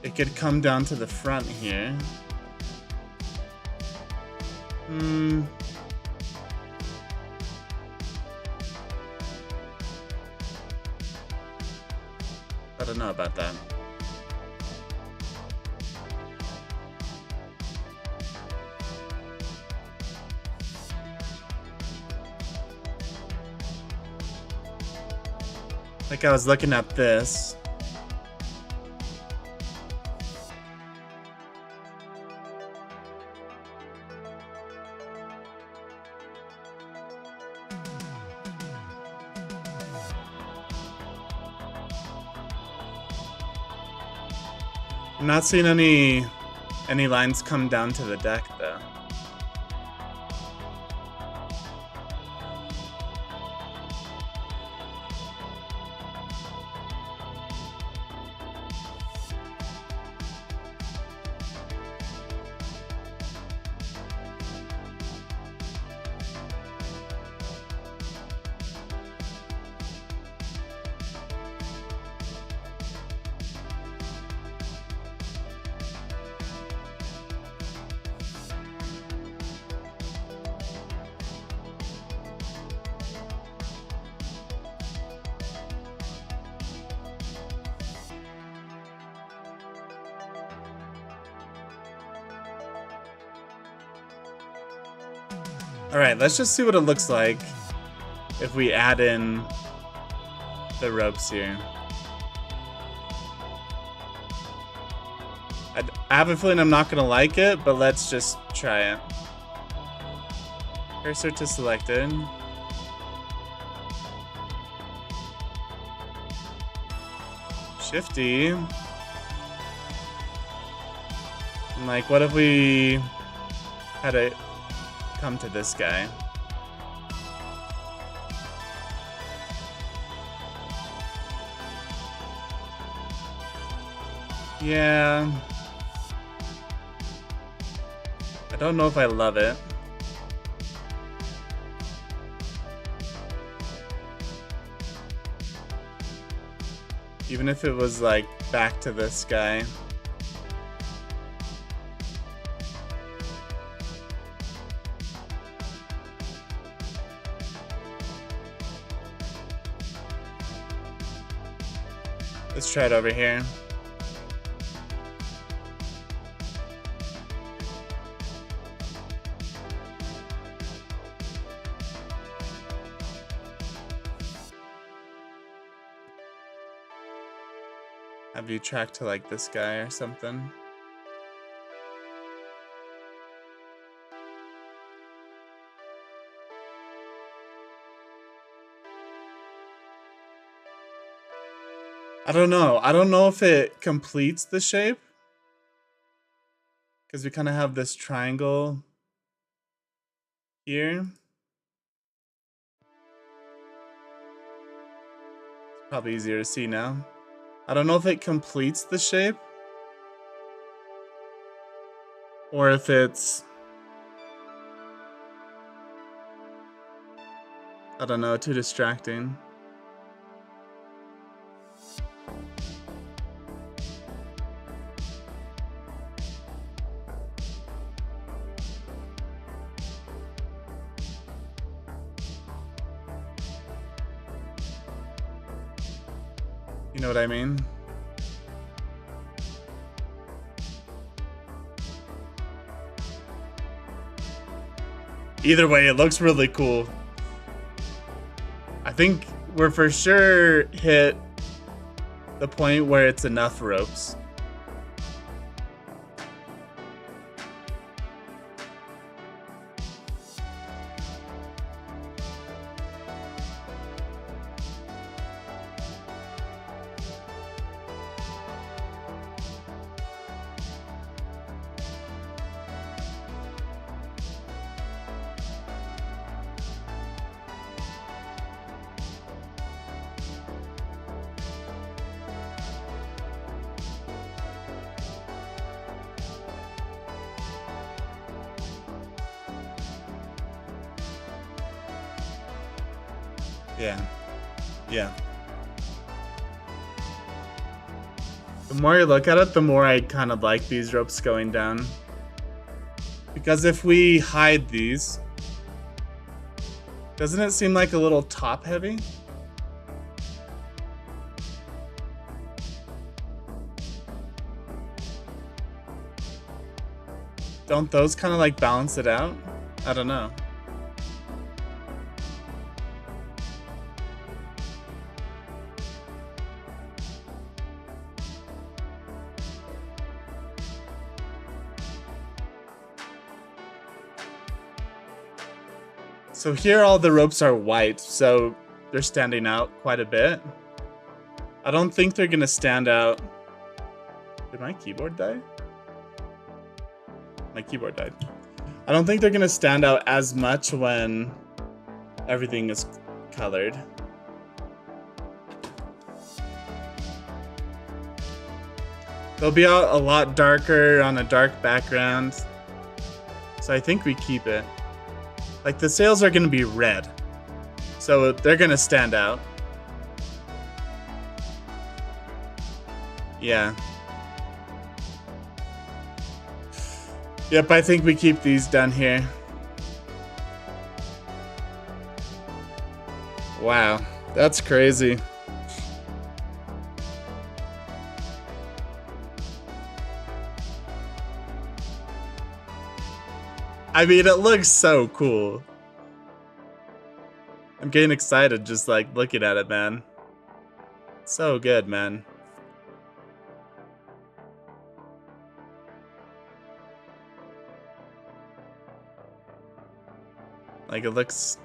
it could come down to the front here. I don't know about that. Like I was looking at this. I'm not seeing any lines come down to the deck though. Alright, let's just see what it looks like if we add in the ropes here. I have a feeling I'm not going to like it, but let's just try it. Cursor to selected. Shifty. And like, what if we had it come to this guy? Yeah. I don't know if I love it. Even if it was like back to this guy. Let's try it over here. Have you tracked to like this guy or something? I don't know. I don't know if it completes the shape. Because we kind of have this triangle here. It's probably easier to see now. I don't know if it completes the shape. Or if it's... I don't know, too distracting. You know what I mean? Either way, it looks really cool. I think we're for sure hit the point where it's enough ropes. Yeah. The more I look at it, the more I kind of like these ropes going down. Because if we hide these, doesn't it seem like a little top heavy? Don't those kind of like balance it out? I don't know. So here all the ropes are white, so they're standing out quite a bit. I don't think they're gonna stand out. Did my keyboard die? My keyboard died. I don't think they're gonna stand out as much when everything is colored. They'll be out a lot darker on a dark background. So I think we keep it. Like the sails are gonna be red, so they're gonna stand out. Yeah. Yep, I think we keep these done here. Wow, that's crazy. I mean, it looks so cool. I'm getting excited just like looking at it, man. So good, man. Like it looks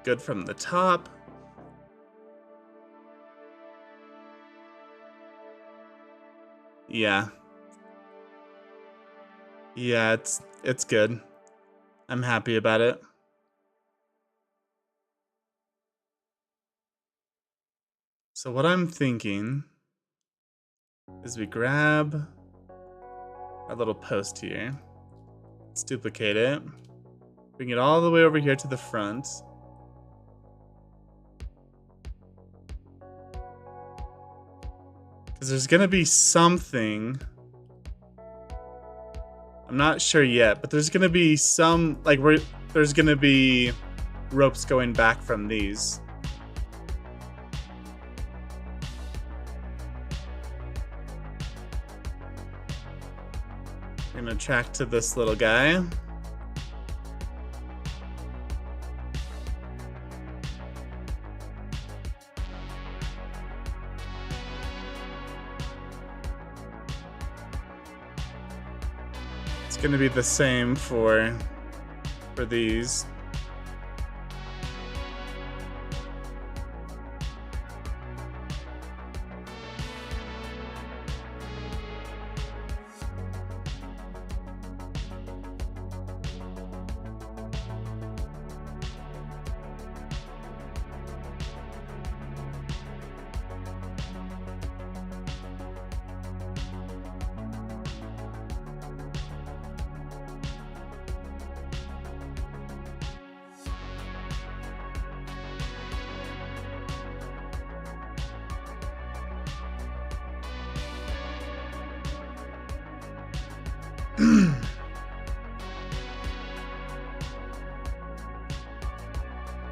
good from the top. Yeah. Yeah, it's good. I'm happy about it. So what I'm thinking is we grab our little post here. Let's duplicate it. Bring it all the way over here to the front. Because there's gonna be something. I'm not sure yet, but there's gonna be some, like, there's gonna be ropes going back from these. I'm gonna track to this little guy. It's gonna be the same for these.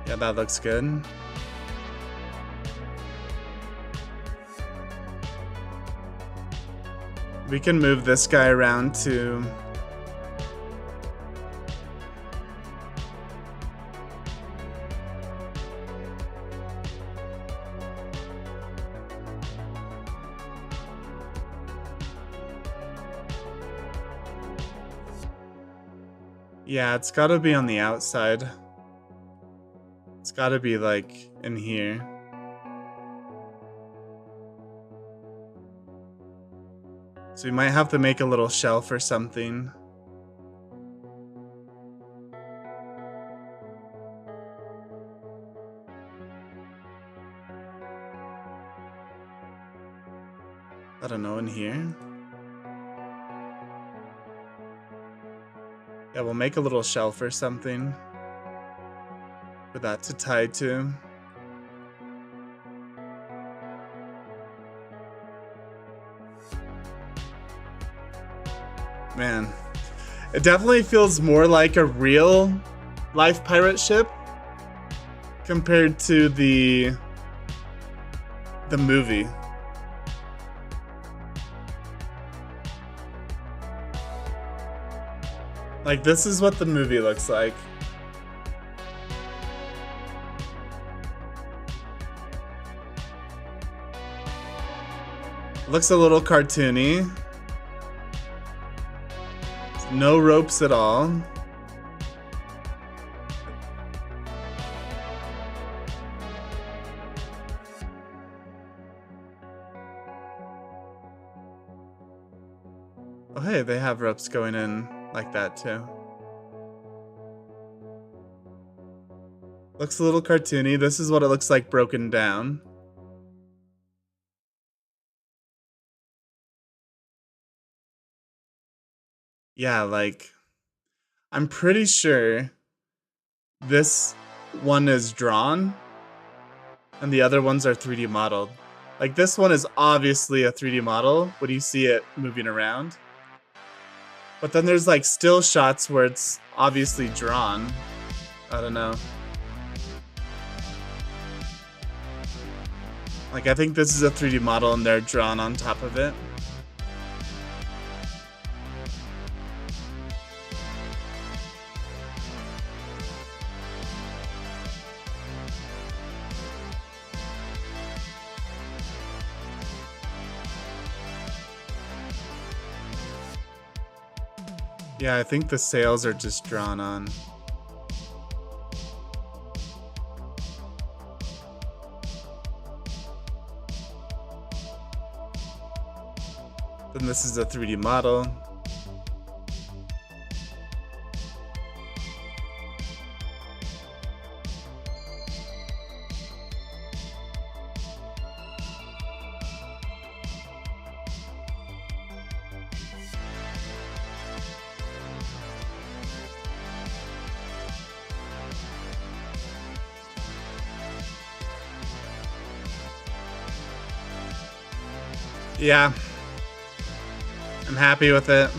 Yeah, that looks good. We can move this guy around to... Yeah, it's gotta be on the outside. It's gotta be, like, in here. So we might have to make a little shelf or something. I don't know, in here? Yeah, we'll make a little shelf or something for that to tie to. Man, it definitely feels more like a real life pirate ship compared to the movie. Like, this is what the movie looks like. Looks a little cartoony. No ropes at all. Oh, hey, they have ropes going in like that too. Looks a little cartoony. This is what it looks like broken down. Yeah, like, I'm pretty sure this one is drawn and the other ones are 3D modeled. Like, this one is obviously a 3D model when you see it moving around. But then there's, like, still shots where it's obviously drawn. I don't know. Like, I think this is a 3D model and they're drawn on top of it. Yeah, I think the sails are just drawn on. Then this is a 3D model. Yeah. I'm happy with it.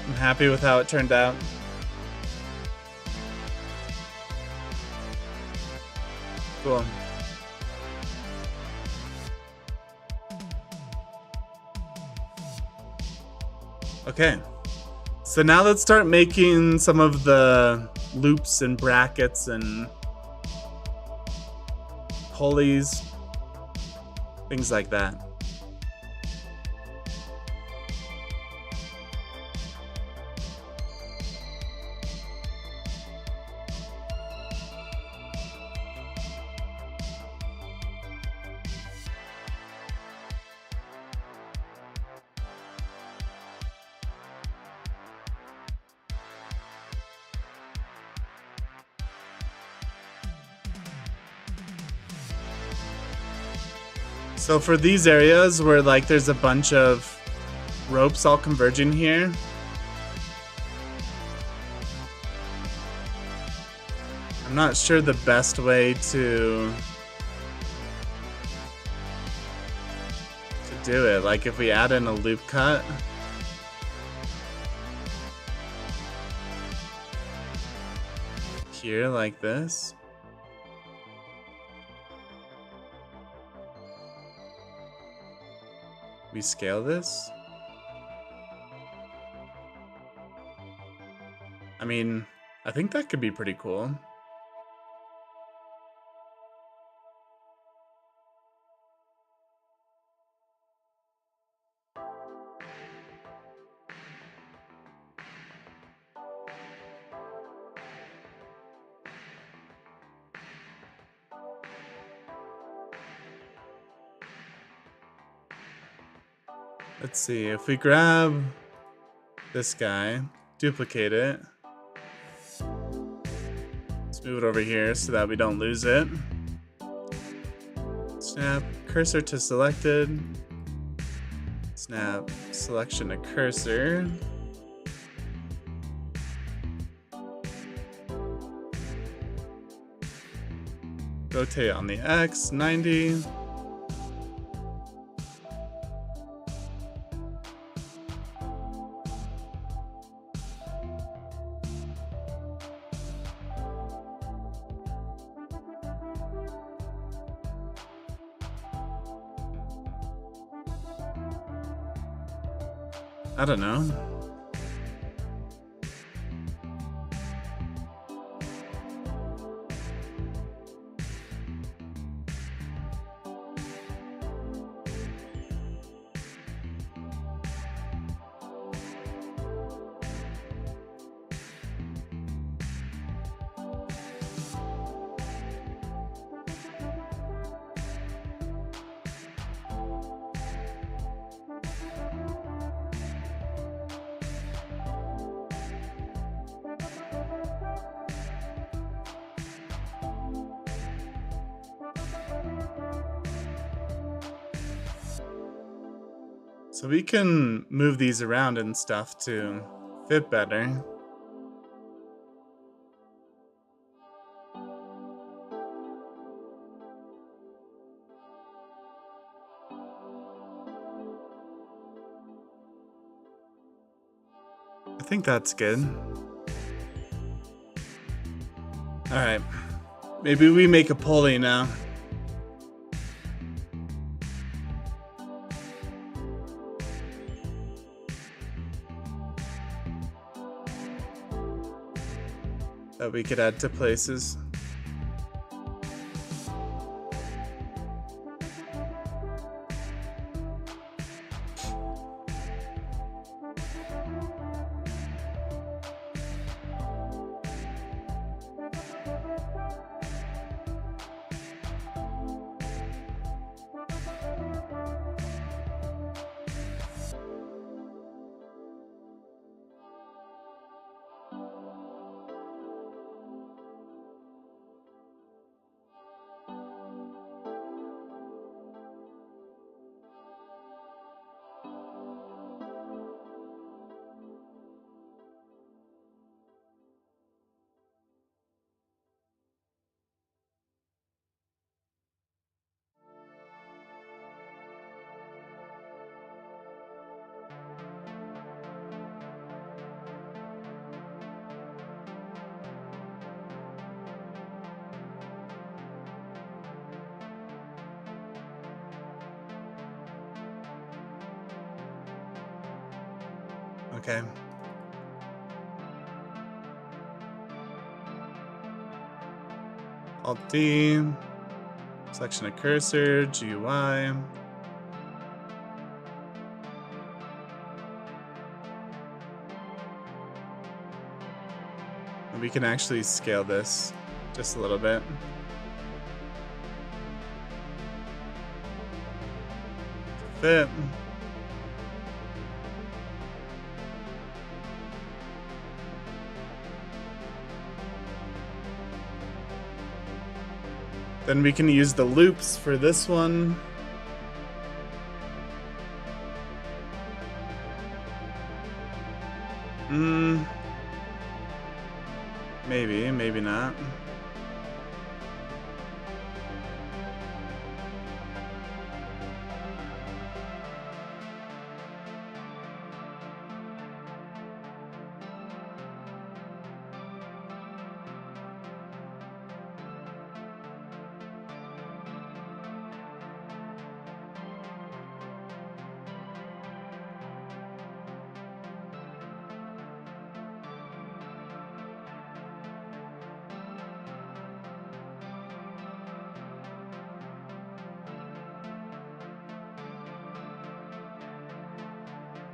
I'm happy with how it turned out. Cool. Okay. So now let's start making some of the loops and brackets and pulleys, things like that. So for these areas where like there's a bunch of ropes all converging here, I'm not sure the best way to do it. Like if we add in a loop cut, here like this. We scale this. I mean, I think that could be pretty cool. Let's see, if we grab this guy, duplicate it. Let's move it over here so that we don't lose it. Snap cursor to selected. Snap selection to cursor. Rotate on the X, 90. I don't know. So we can move these around and stuff to fit better. I think that's good. All right, maybe we make a pulley now. That we could add to places. Okay. Alt D. Selection of cursor, GUI. And we can actually scale this just a little bit. Fit. Then we can use the loops for this one. Maybe, maybe not.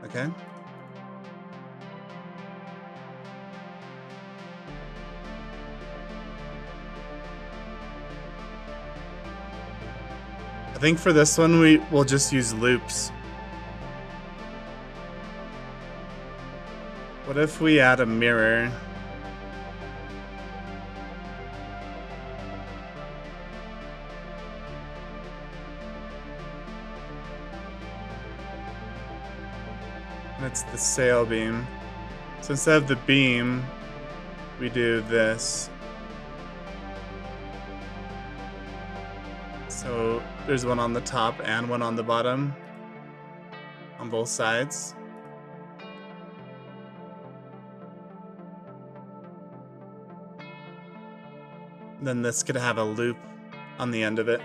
Okay. I think for this one we'll just use loops. What if we add a mirror? And it's the sail beam. So instead of the beam, we do this. So there's one on the top and one on the bottom, on both sides. Then this could have a loop on the end of it.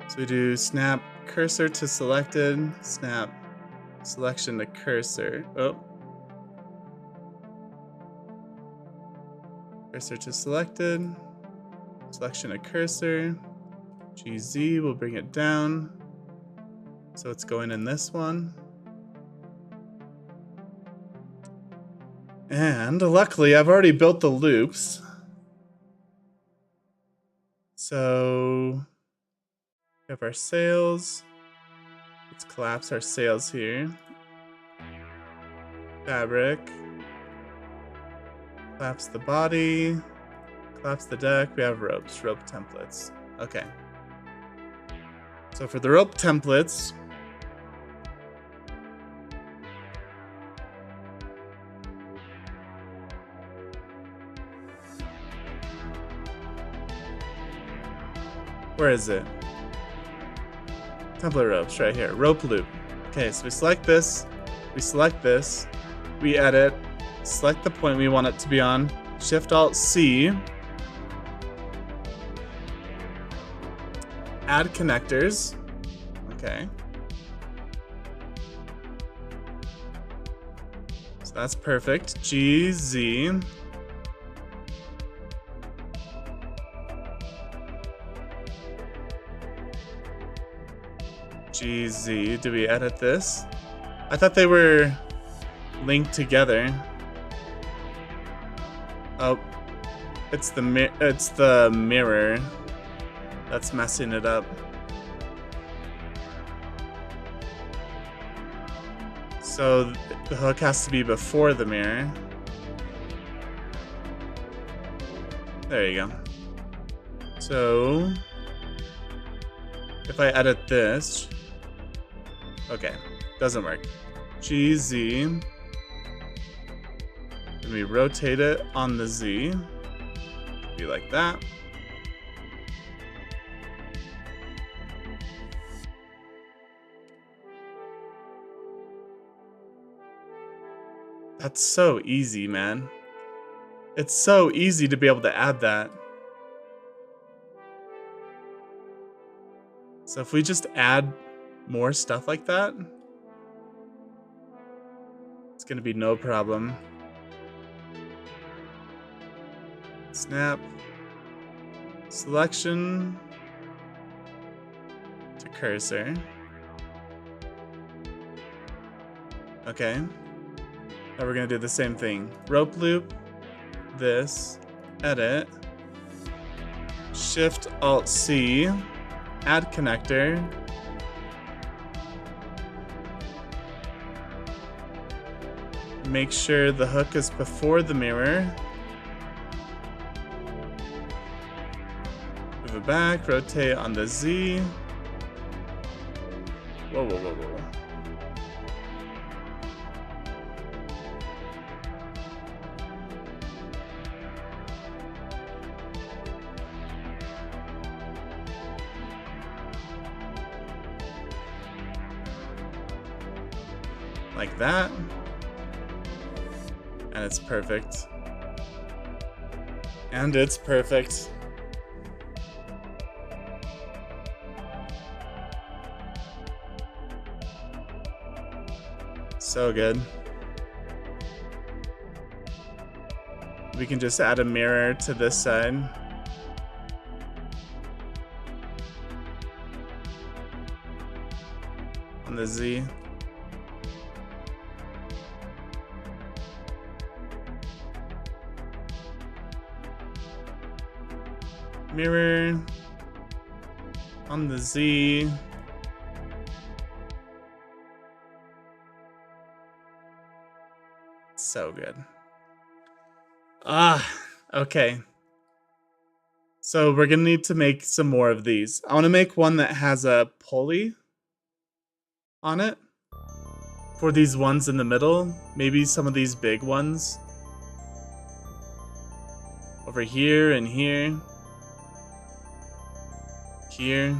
So we do snap cursor to selected, snap selection to cursor. Oh. Cursor to selected, selection of cursor, GZ will bring it down. So it's going in this one. And luckily I've already built the loops. So we have our sails. Let's collapse our sails here. Fabric. Collapse the body. Collapse the deck. We have ropes. Rope templates. Okay. So for the rope templates, where is it? Template ropes right here. Rope loop. Okay, so we select this. We select this. We edit. Select the point we want it to be on. Shift-Alt-C. Add connectors. Okay. So that's perfect. GZ. GZ. Do we edit this? I thought they were linked together. Oh, it's the mirror that's messing it up. So the hook has to be before the mirror. There you go. So if I edit this, okay, doesn't work. GZ. And we rotate it on the Z. Be like that. That's so easy, man. It's so easy to be able to add that. So if we just add more stuff like that, it's gonna be no problem. Snap. Selection to cursor. Okay. Now we're gonna do the same thing. Rope loop, this, edit, Shift Alt C, add connector. Make sure the hook is before the mirror. Move it back, rotate on the Z. Whoa, whoa, whoa, whoa. Like that. And it's perfect. And it's perfect. So good. We can just add a mirror to this side. On the Z. Mirror on the Z. So good. Okay. So we're gonna need to make some more of these. I want to make one that has a pulley on it for these ones in the middle. Maybe some of these big ones over here and here. Here.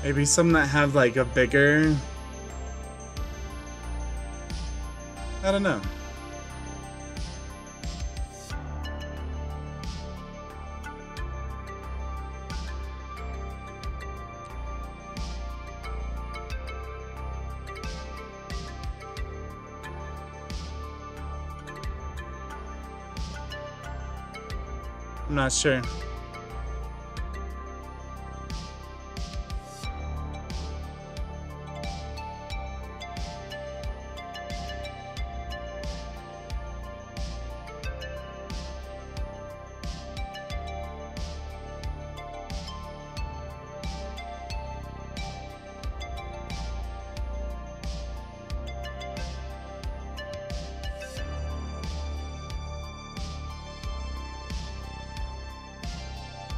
Maybe some that have like a bigger... I don't know. I'm not sure.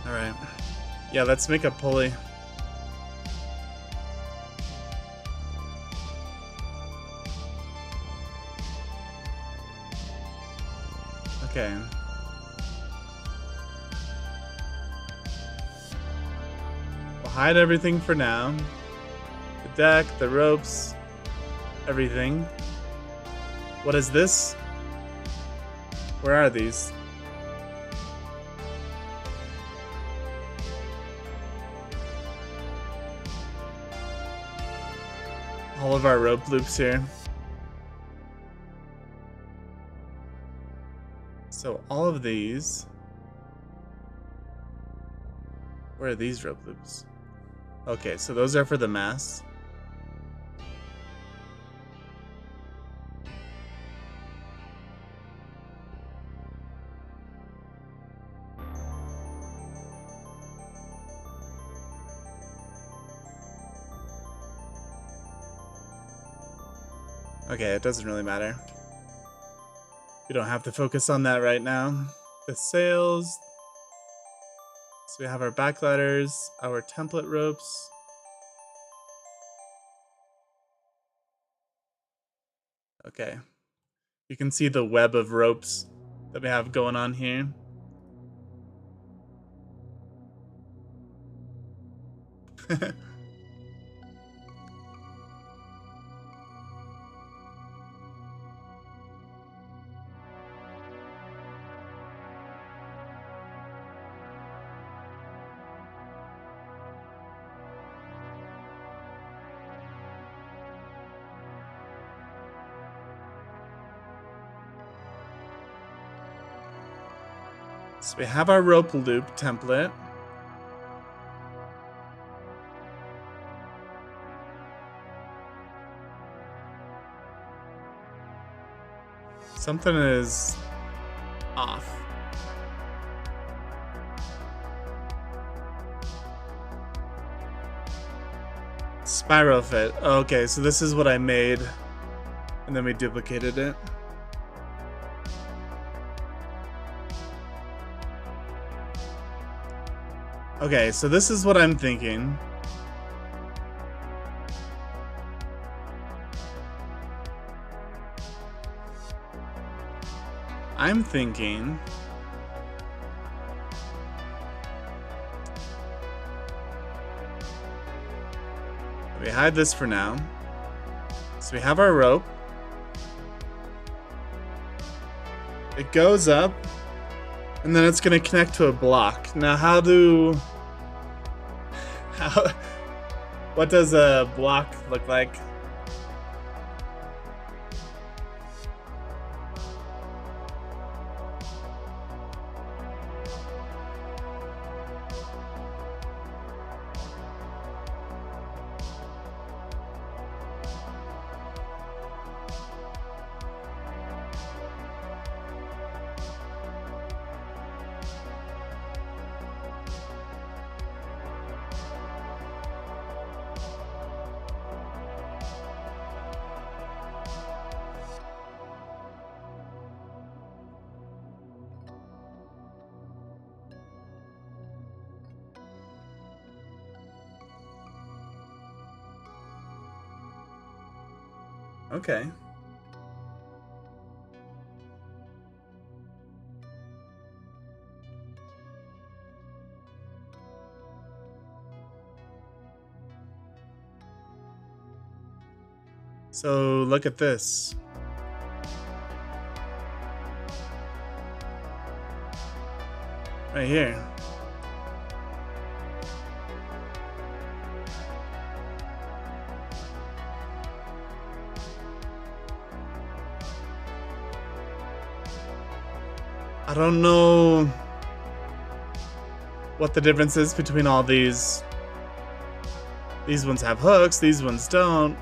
Alright. Yeah, let's make a pulley. Okay. We'll hide everything for now. The deck, the ropes, everything. What is this? Where are these? All of our rope loops here. So all of these. Where are these rope loops? Okay, so those are for the mass. Okay, it doesn't really matter. We don't have to focus on that right now. The sails. So we have our back ladders, our template ropes. Okay. You can see the web of ropes that we have going on here. So we have our rope loop template. Something is off. Spiral fit. Okay, so this is what I made, and then we duplicated it. Okay, so this is what I'm thinking. I'm thinking we hide this for now. So we have our rope. It goes up, and then it's going to connect to a block. Now, what does a block look like? Okay. So look at this. Right here. I don't know what the difference is between all these. These ones have hooks, these ones don't.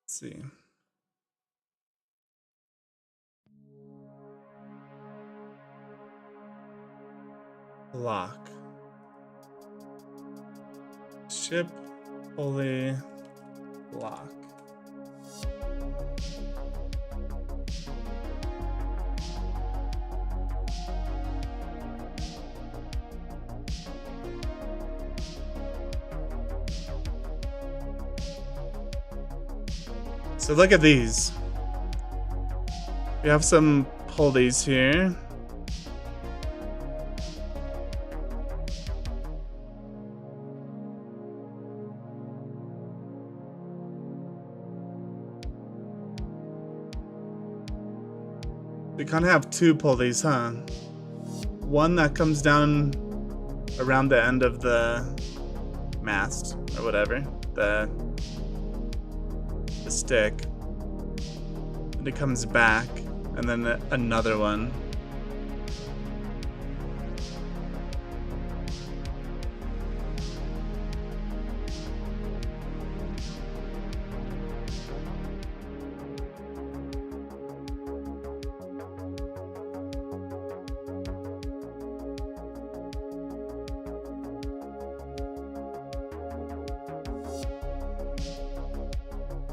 Let's see. Lock. Ship, pulley, lock. So look at these. We have some pulleys here. We kind of have two pulleys, huh? One that comes down around the end of the mast, or whatever, the stick. And it comes back, and then another one.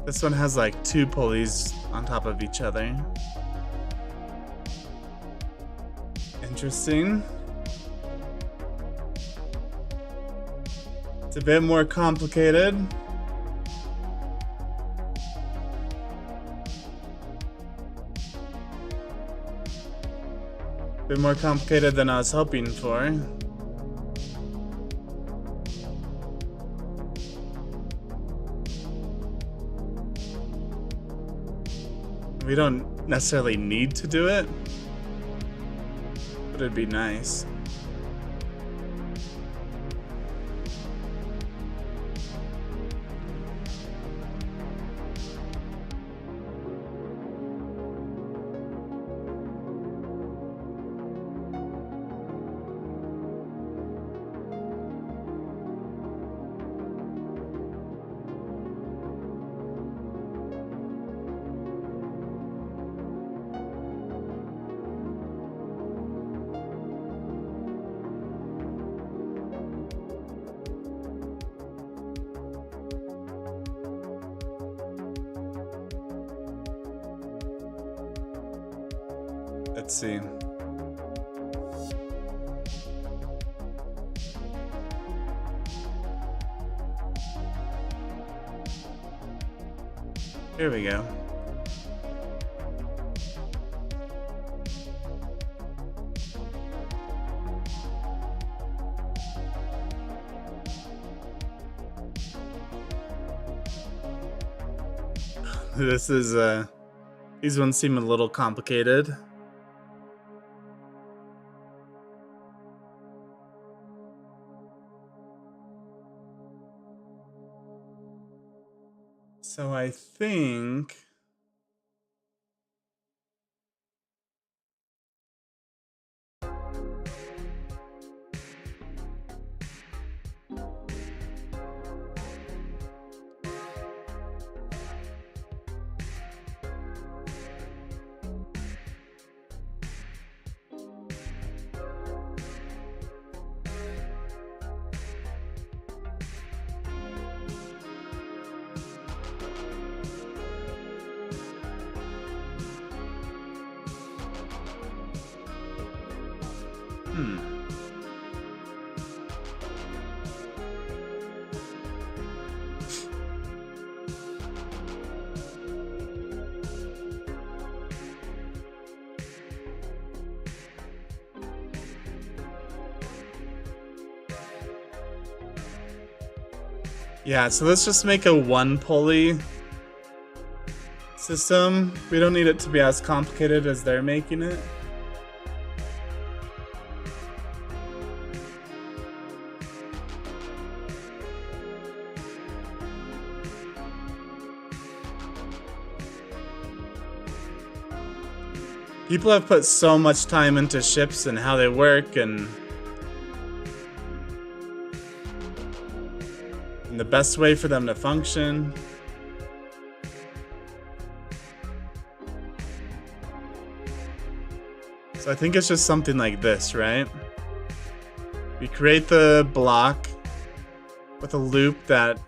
This one has like 2 pulleys on top of each other. Interesting. It's a bit more complicated. A bit more complicated than I was hoping for. We don't necessarily need to do it, but it'd be nice. Let's see. Here we go. This is these ones seem a little complicated. So I think yeah, so let's just make a 1 pulley system. We don't need it to be as complicated as they're making it. People have put so much time into ships and how they work and the best way for them to function. So I think it's just something like this, right? We create the block with a loop that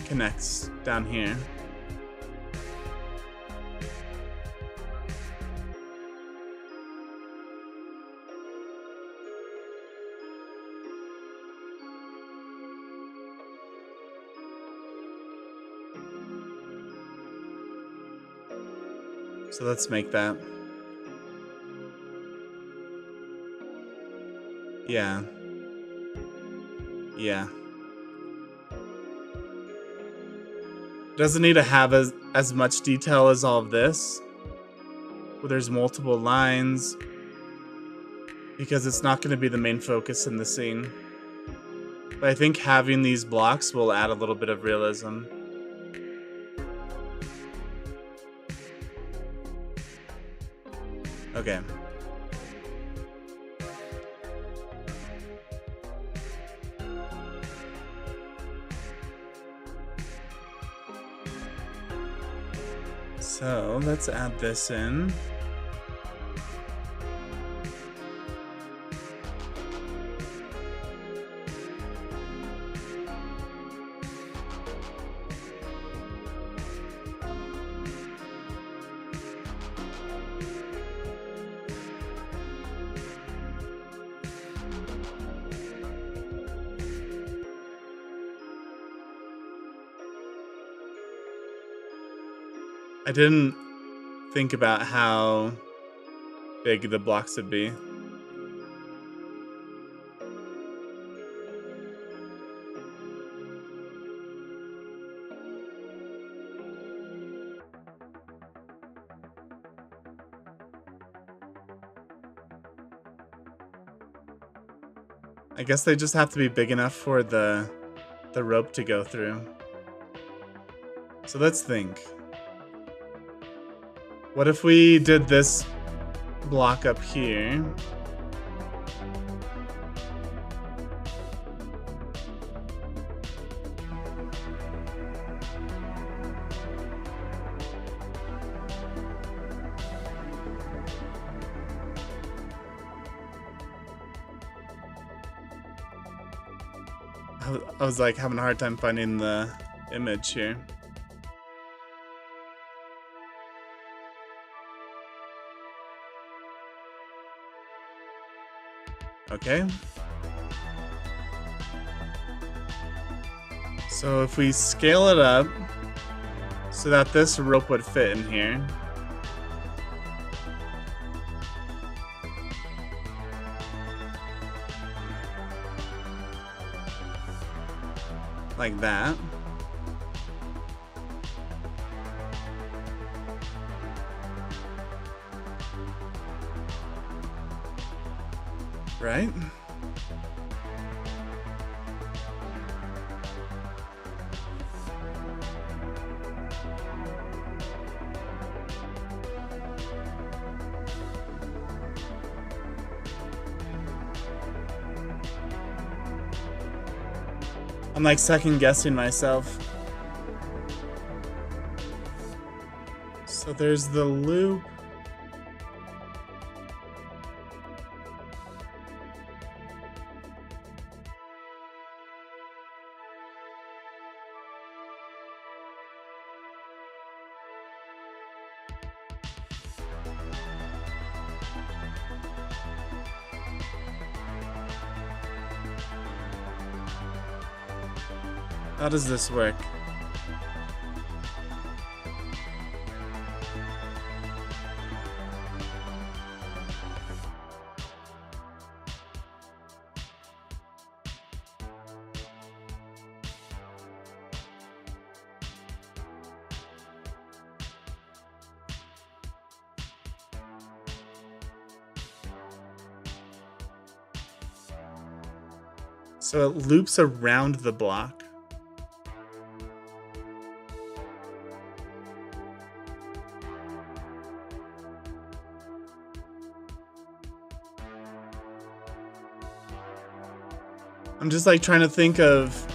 connects down here. So let's make that. Yeah. Yeah. Doesn't need to have as much detail as all of this, where there's multiple lines, because it's not going to be the main focus in the scene. But I think having these blocks will add a little bit of realism. Okay. So let's add this in. I didn't think about how big the blocks would be. I guess they just have to be big enough for the rope to go through. So let's think. What if we did this block up here? I was like having a hard time finding the image here. Okay. So if we scale it up so that this rope would fit in here. Like that. Right? I'm like second guessing myself. So there's the loop. How does this work? So it loops around the block. I'm just like trying to think of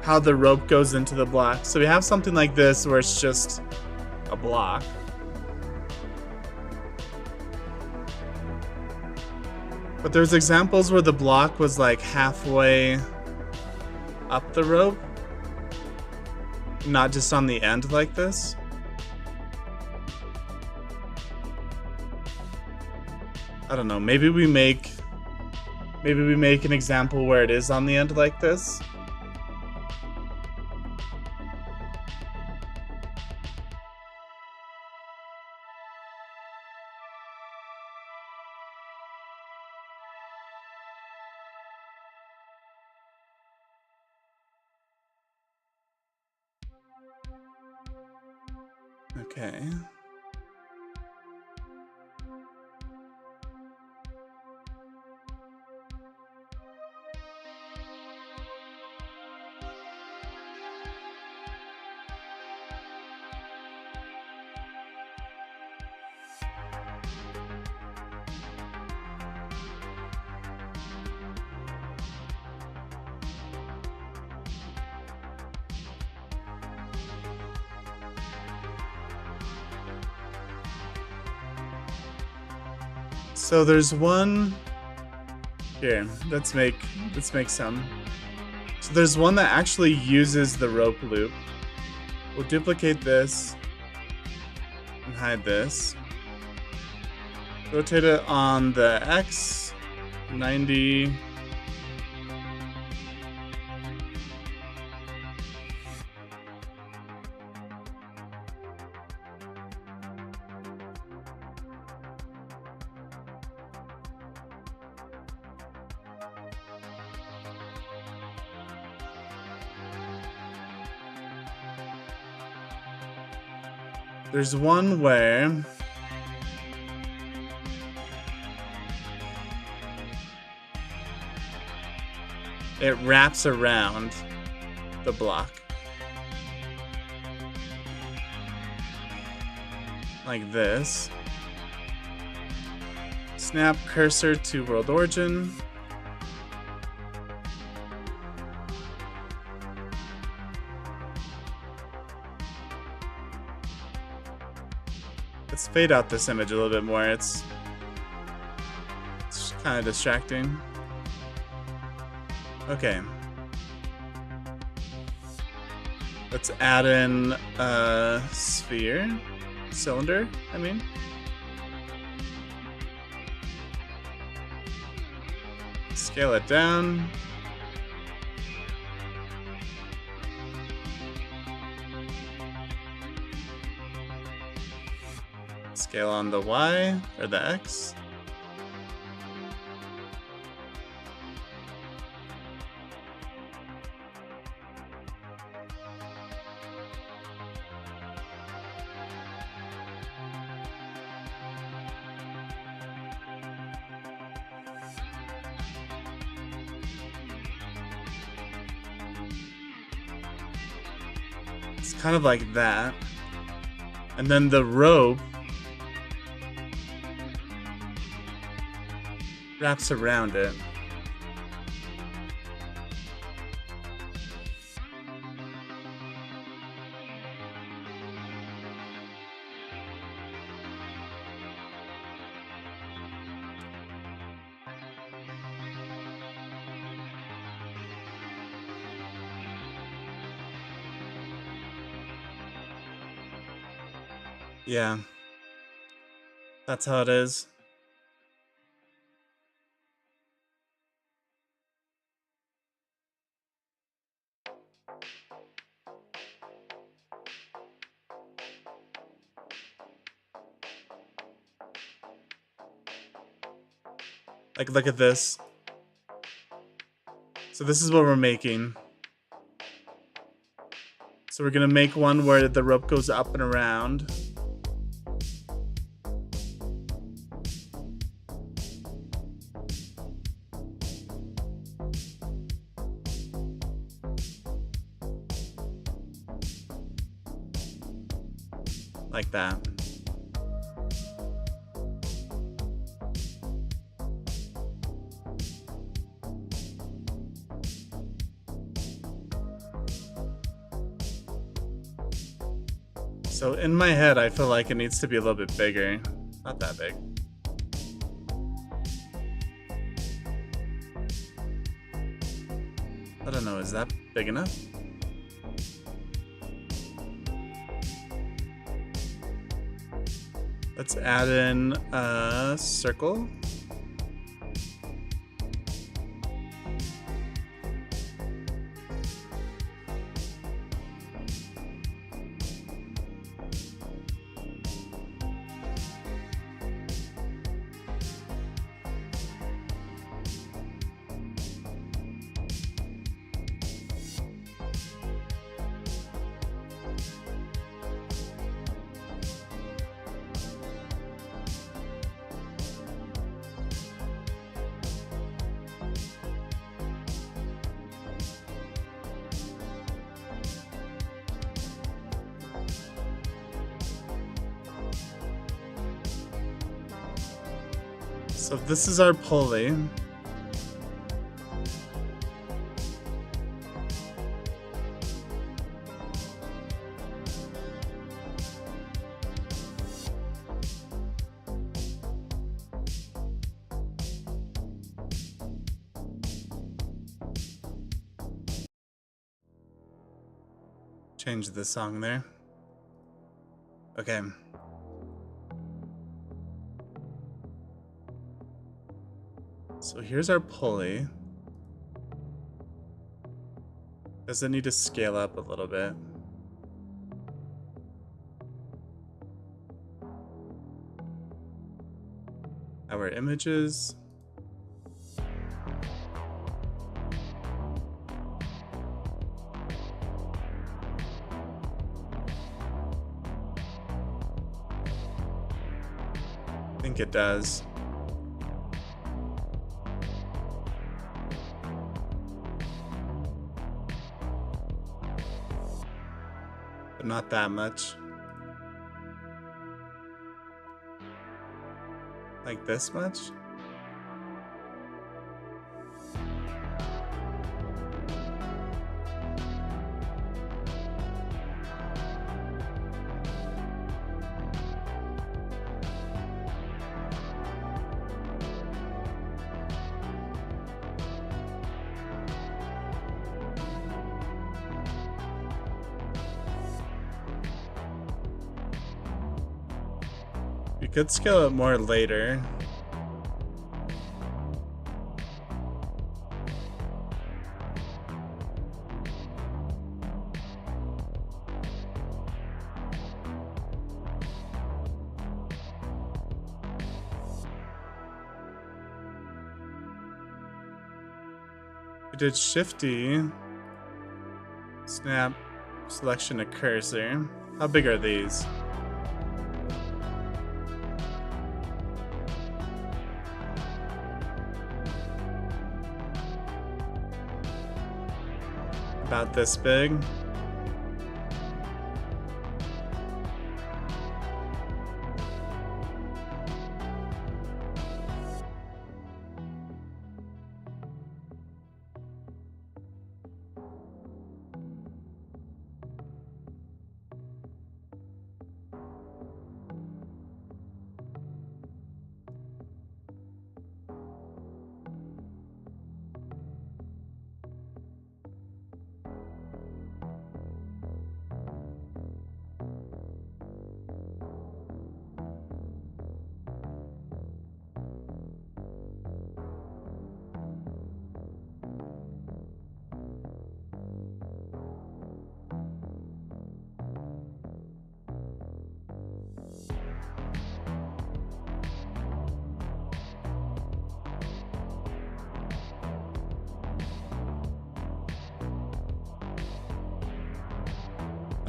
how the rope goes into the block. So we have something like this where it's just a block. But there's examples where the block was like halfway up the rope, not just on the end like this. I don't know, maybe we make an example where it is on the end like this. Okay. So there's one here. Let's make some. So there's one that actually uses the rope loop. We'll duplicate this and hide this. Rotate it on the X, 90. There's one where it wraps around the block. Like this. Snap cursor to world origin. Let's fade out this image a little bit more. It's kind of distracting. Okay. Let's add in a sphere. Cylinder, I mean. Scale it down. Scale on the Y or the X. It's kind of like that. And then the rope wraps around it. Yeah. That's how it is. Like, look at this. So this is what we're making. So we're gonna make one where the rope goes up and around. Like that. So in my head, I feel like it needs to be a little bit bigger. Not that big. I don't know, is that big enough? Let's add in a circle. So this is our pulley. Change the song there. Okay. So here's our pulley. Does it need to scale up a little bit? Our images. think it does. But not that much. Like this much? We could scale it more later. We did Shifty. Snap selection to cursor. How big are these? About this big.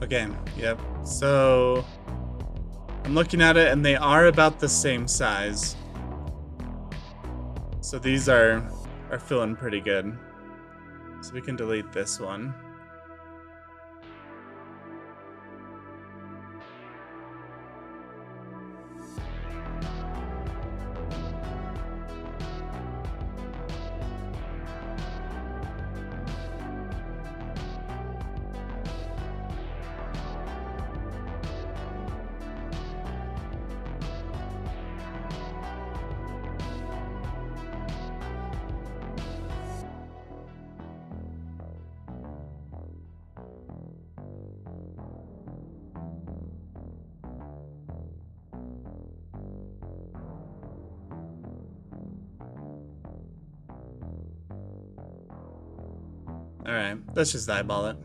Okay, yep. So I'm looking at it and they are about the same size. So these are feeling pretty good. So we can delete this one. Alright, let's just eyeball it.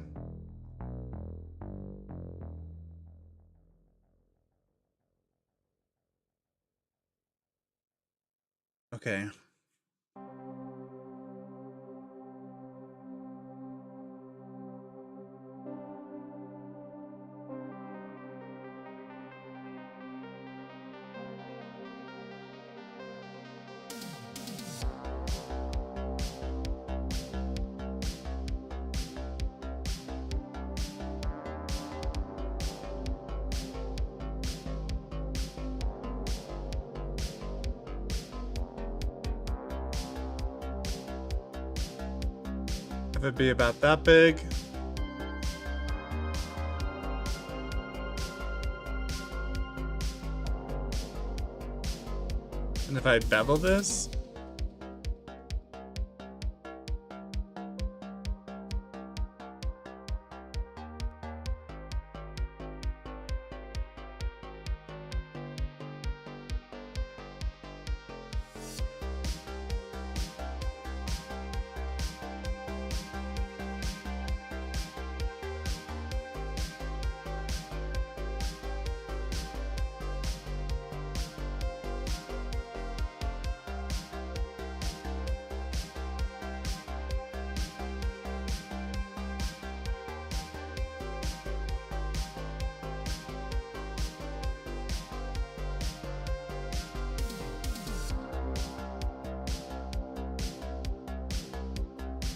Okay. Have it be about that big. And if I bevel this,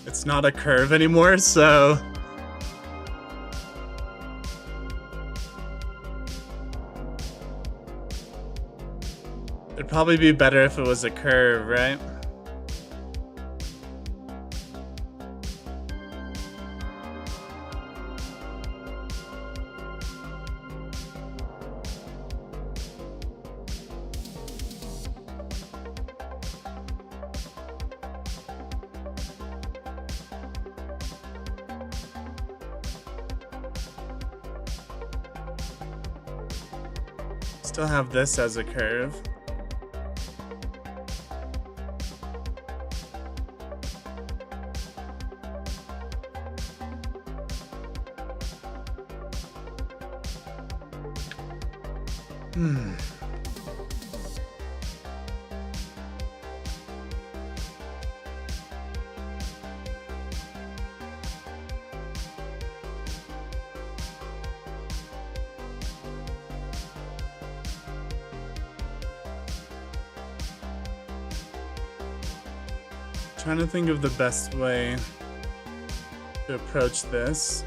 It's not a curve anymore, so... It'd probably be better if it was a curve, right? Still have this as a curve. Trying to think of the best way to approach this.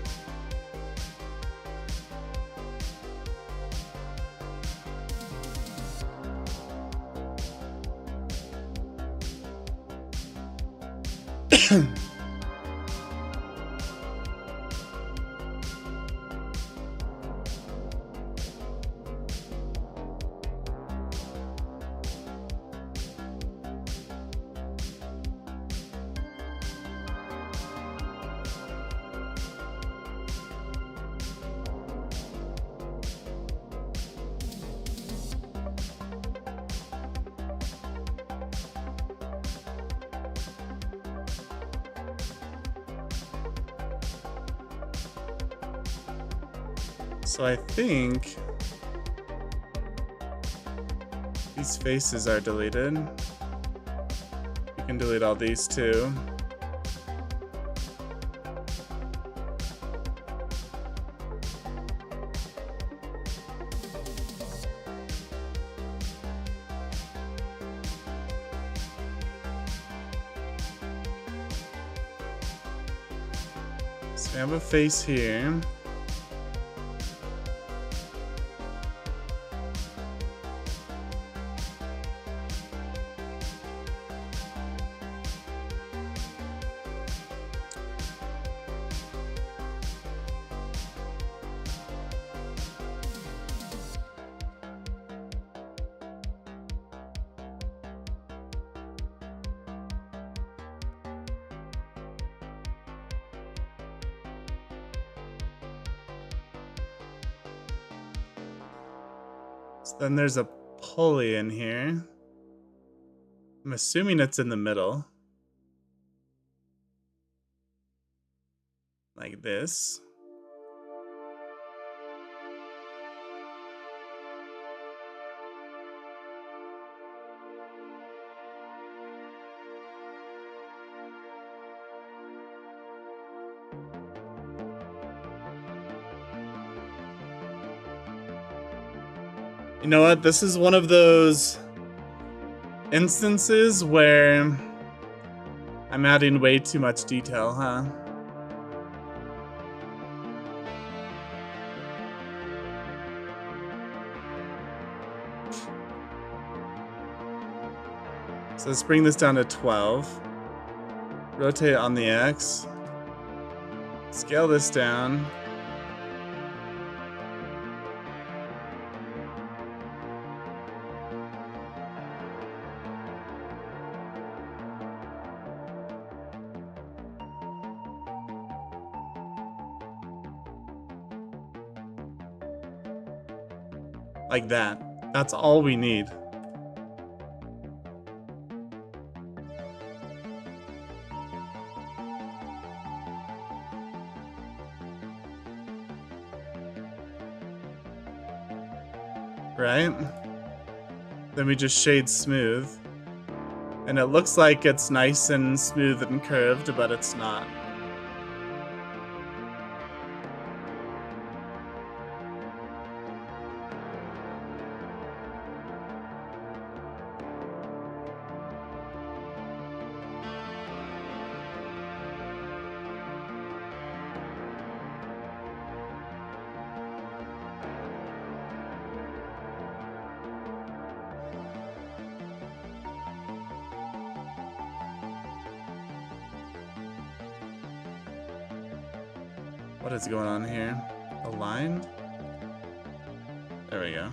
So I think these faces are deleted. We can delete all these too. So we have a face here. So then there's a pulley in here. I'm assuming it's in the middle. Like this. You know what? This is one of those instances where I'm adding way too much detail, huh? So let's bring this down to 12. Rotate on the X. Scale this down. Like that. That's all we need. Right? Then we just shade smooth. And it looks like it's nice and smooth and curved, but it's not. What is going on here? Aligned? There we go.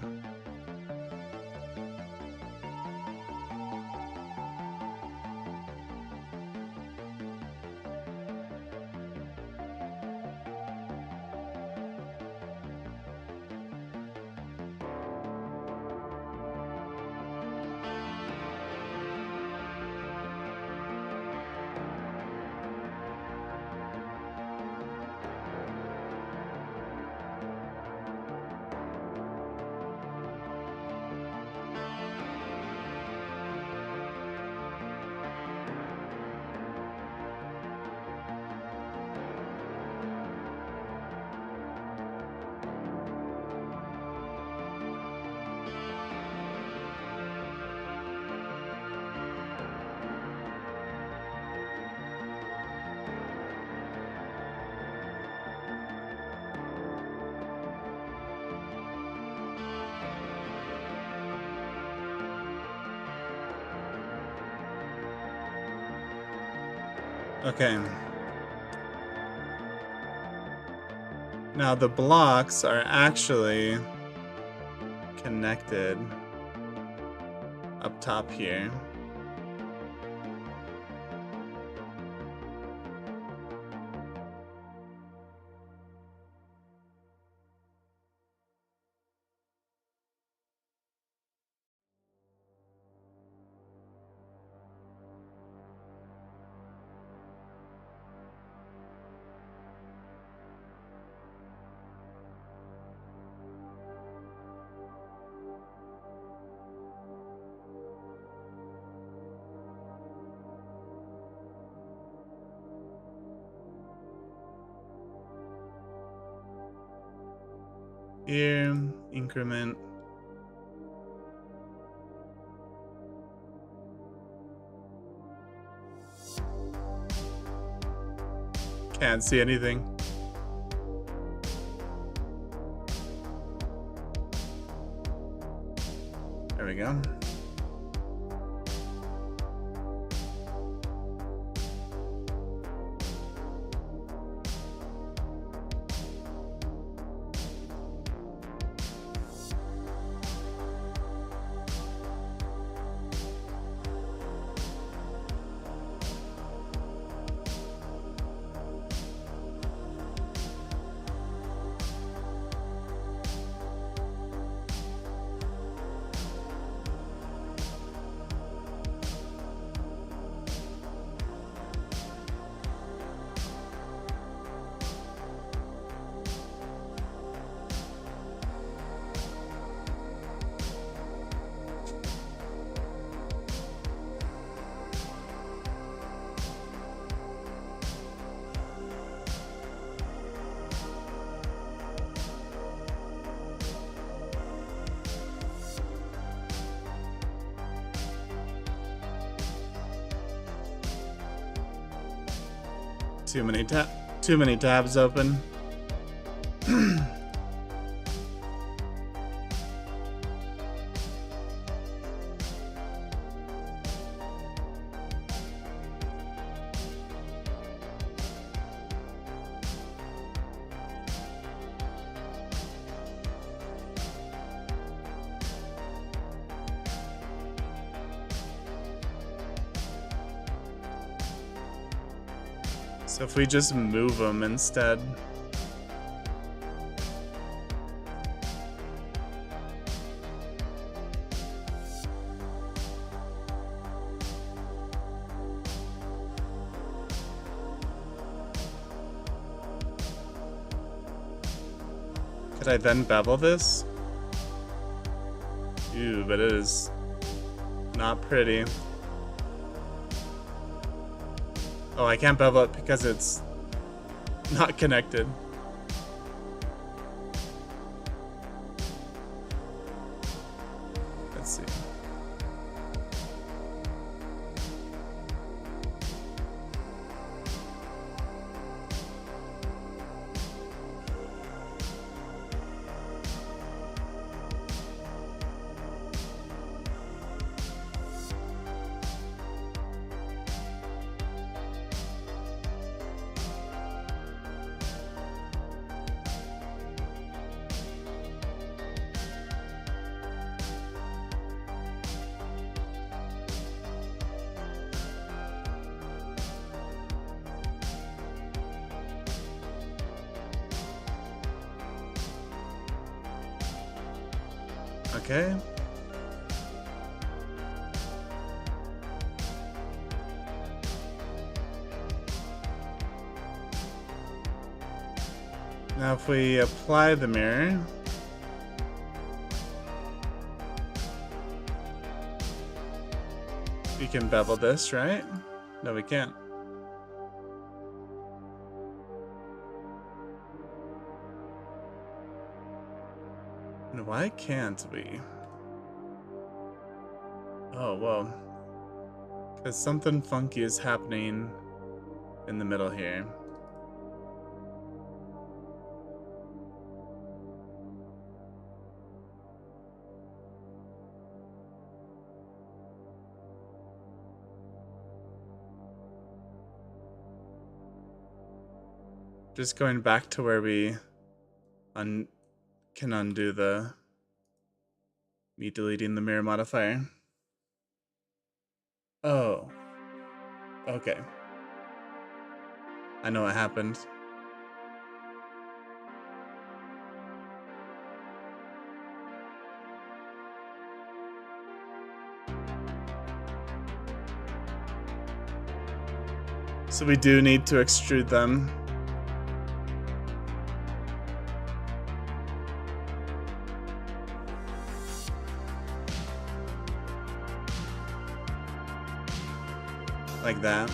Okay. Now the blocks are actually connected up top here. Here, increment. Can't see anything. There we go. Too many tabs open. So if we just move them instead. Could I then bevel this? Ooh, but it is not pretty. Oh, I can't bevel it because it's not connected. Let's see. Okay. Now if we apply the mirror, we can bevel this, right? No, we can't. And why can't we? Oh, well. Because something funky is happening in the middle here. Just going back to where we can undo me deleting the mirror modifier. Oh. Okay. I know what happened. So we do need to extrude them. Like that.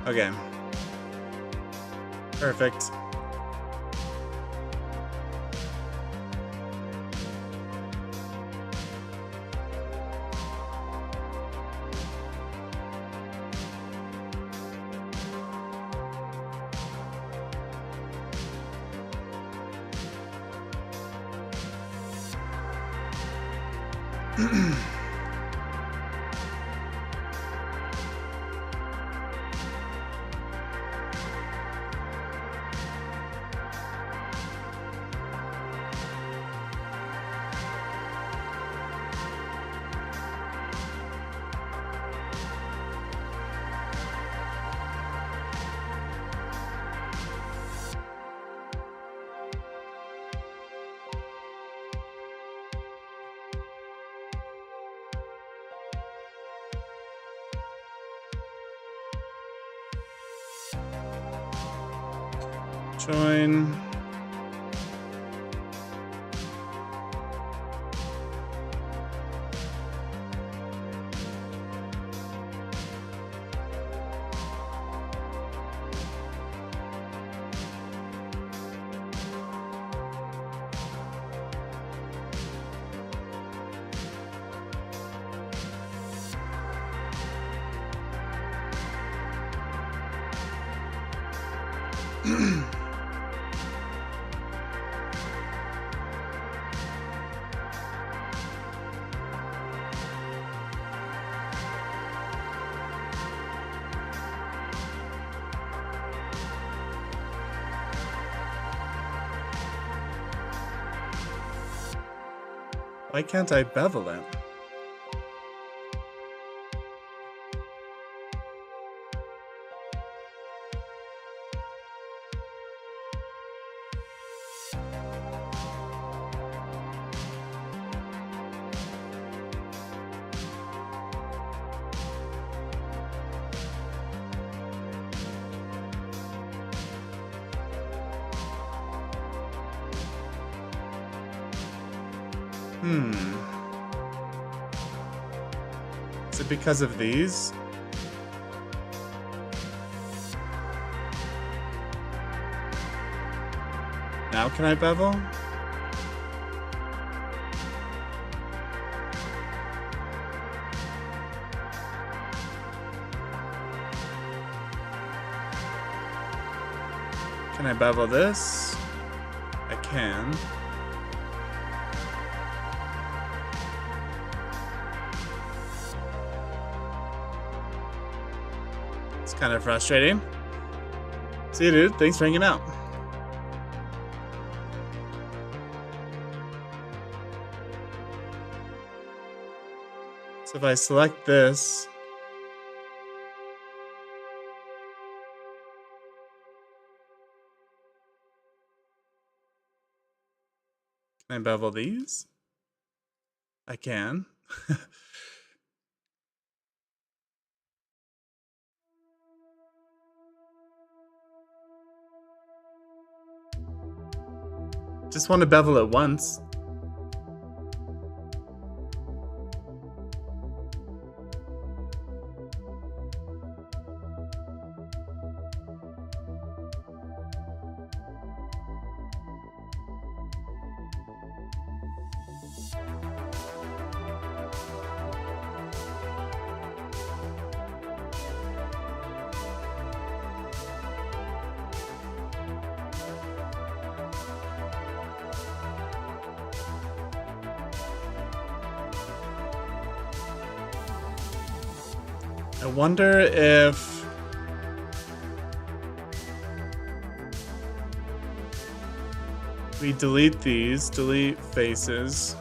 Okay. Perfect. Join. Why can't I bevel it? Is it because of these? Now can I bevel? Can I bevel this? I can. It's kind of frustrating. See you, dude. Thanks for hanging out. So if I select this, can I bevel these? I can. Just want to bevel it once. I wonder if we delete these, delete faces.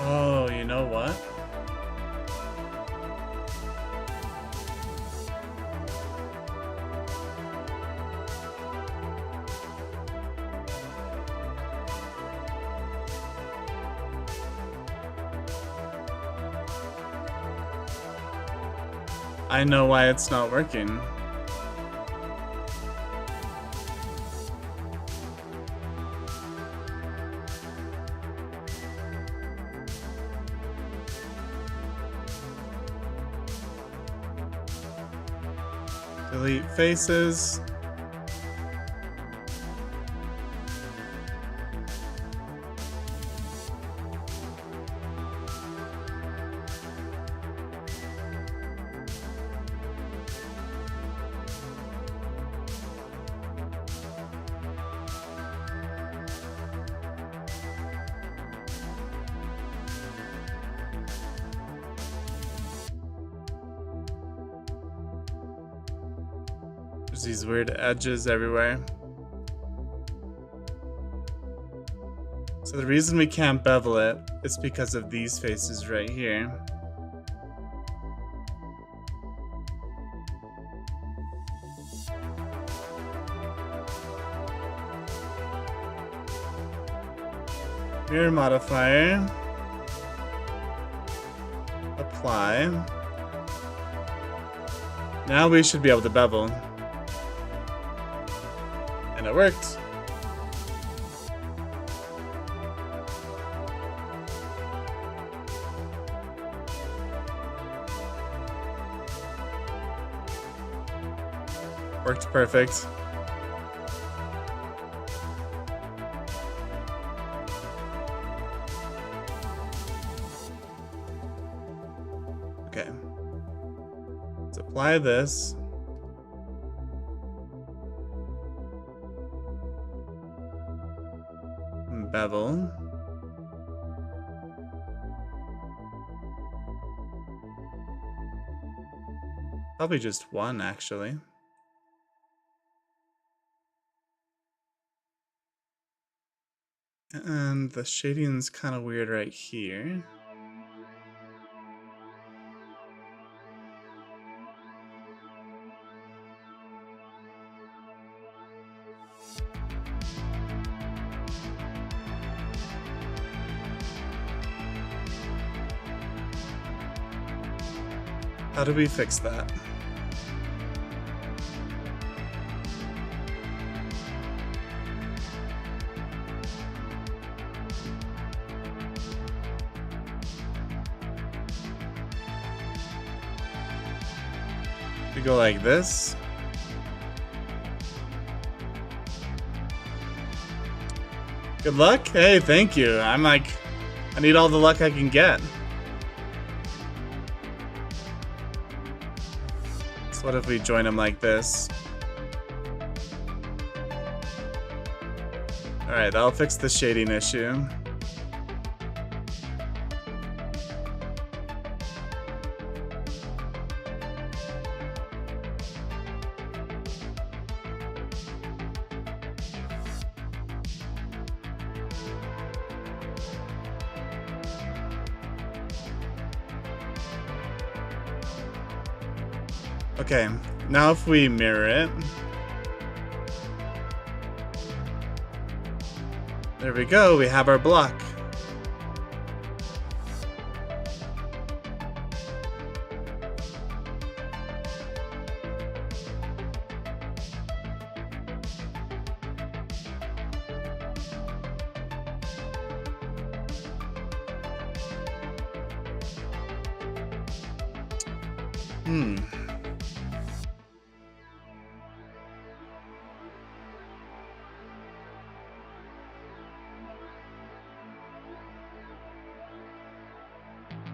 Oh, you know what? I know why it's not working. Delete faces. There's these weird edges everywhere. So the reason we can't bevel it is because of these faces right here. Mirror modifier. Apply. Now we should be able to bevel. And it worked. Worked perfect. Okay. Let's apply this. Bevel. Probably just one, actually. And the shading's kind of weird right here. How do we fix that? We go like this. Good luck? Hey, thank you. I'm like, I need all the luck I can get. So what if we join them like this? Alright, that'll fix the shading issue. Okay, now if we mirror it. There we go, we have our block.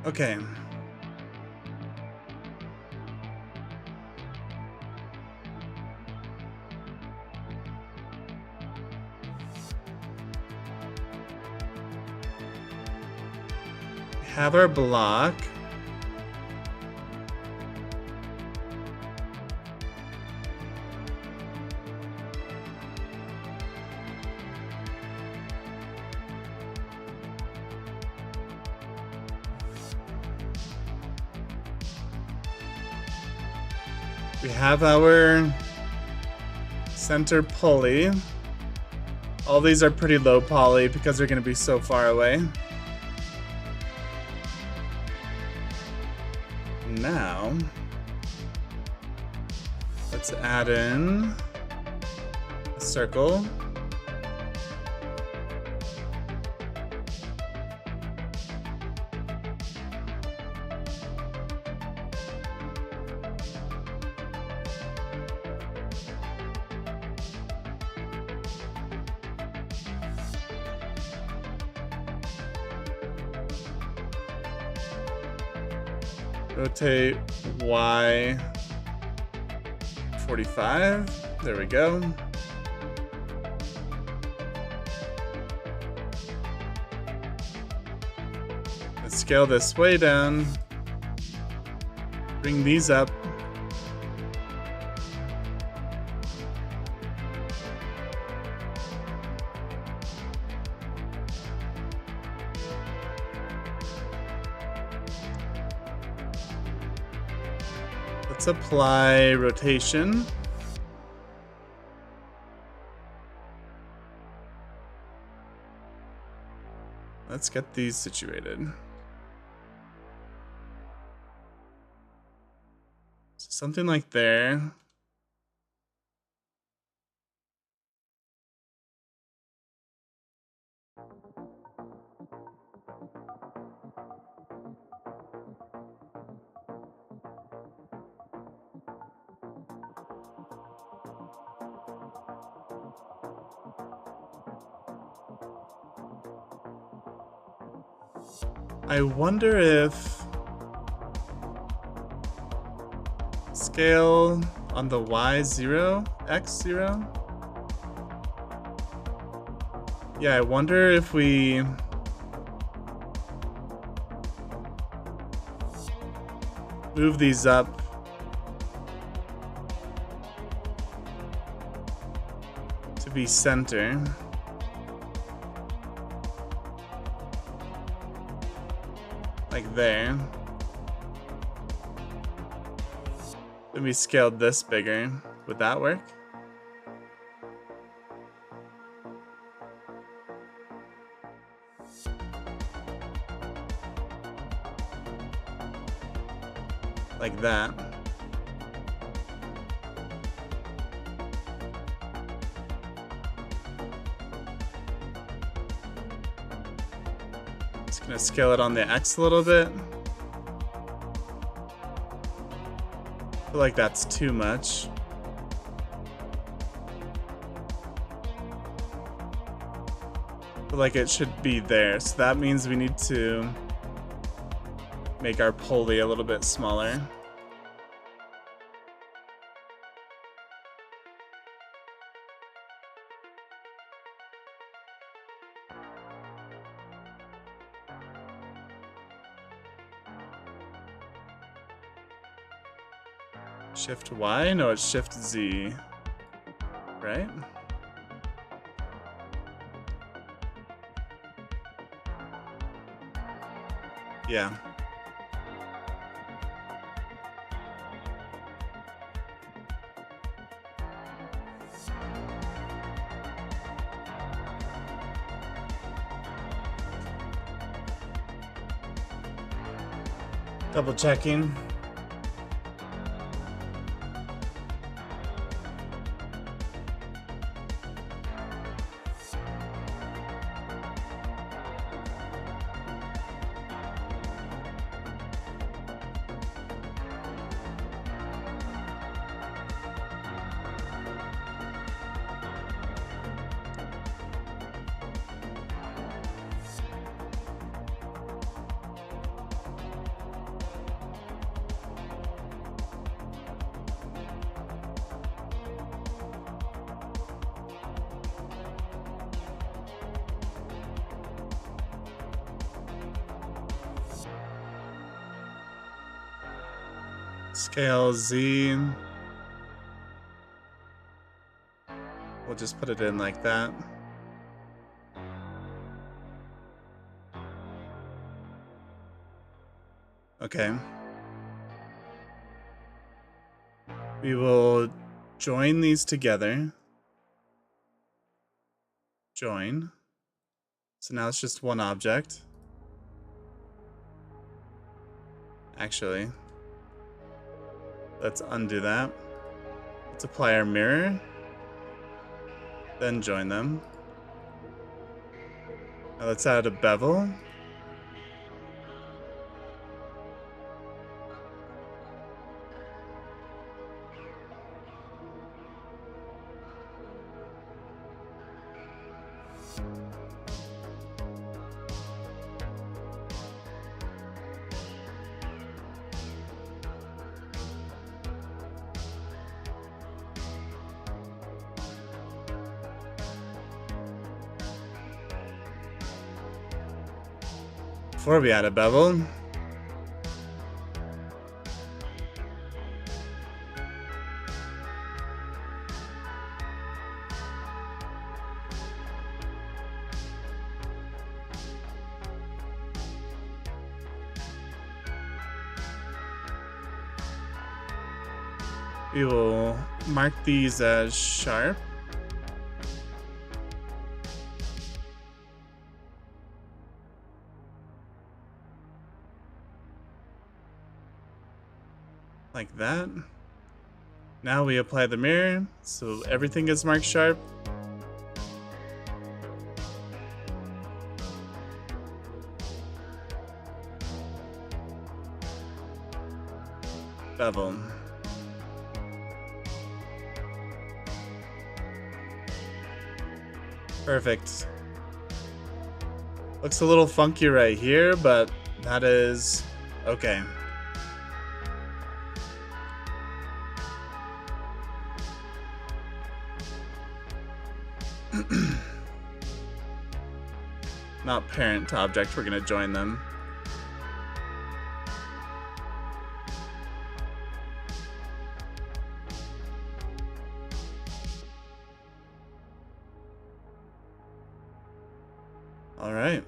Okay. Have our block. We have our center pulley. All these are pretty low poly because they're going to be so far away. Now, let's add in a circle. Rotate Y 45. There we go. Let's scale this way down. Bring these up. Let's apply rotation. Let's get these situated. So something like there. I wonder if scale on the Y0, X0. Yeah, I wonder if we move these up to be center. Like there. Then we scaled this bigger. Would that work? like that. Just gonna scale it on the X a little bit. I feel like that's too much. I feel like it should be there, so that means we need to make our pulley a little bit smaller. Shift Y? No, it's Shift Z. Right? Yeah. Double checking. Scale Z. We'll just put it in like that. Okay. We will join these together. Join. So now it's just one object. Actually, let's undo that. Let's apply our mirror. Then join them. Now let's add a bevel. Before we add a bevel, we will mark these as sharp. Like that. Now we apply the mirror, so everything is marked sharp. Bevel. Perfect. Looks a little funky right here, but that is okay. Not parent to object, we're gonna join them. All right.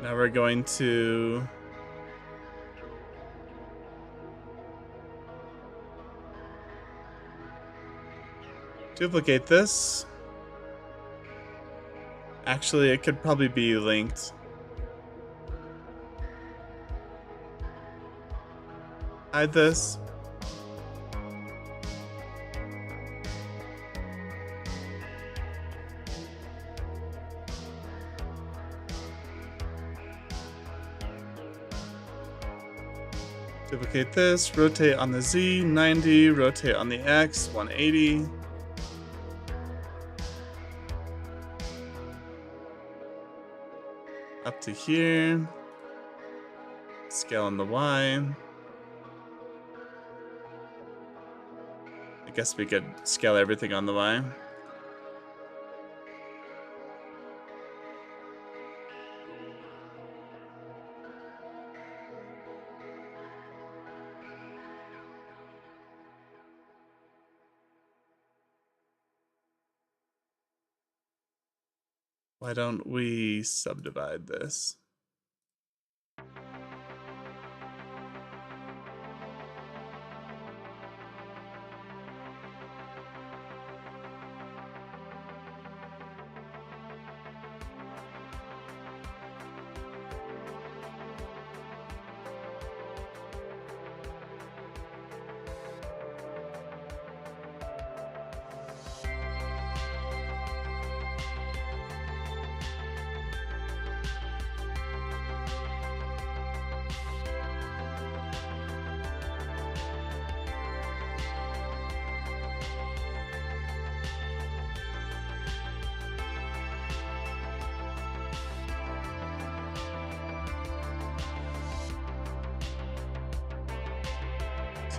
Now we're going to duplicate this. Actually, it could probably be linked. Hide this. Duplicate this, rotate on the Z, 90, rotate on the X, 180. Up to here. Scale on the Y. I guess we could scale everything on the Y. Why don't we subdivide this?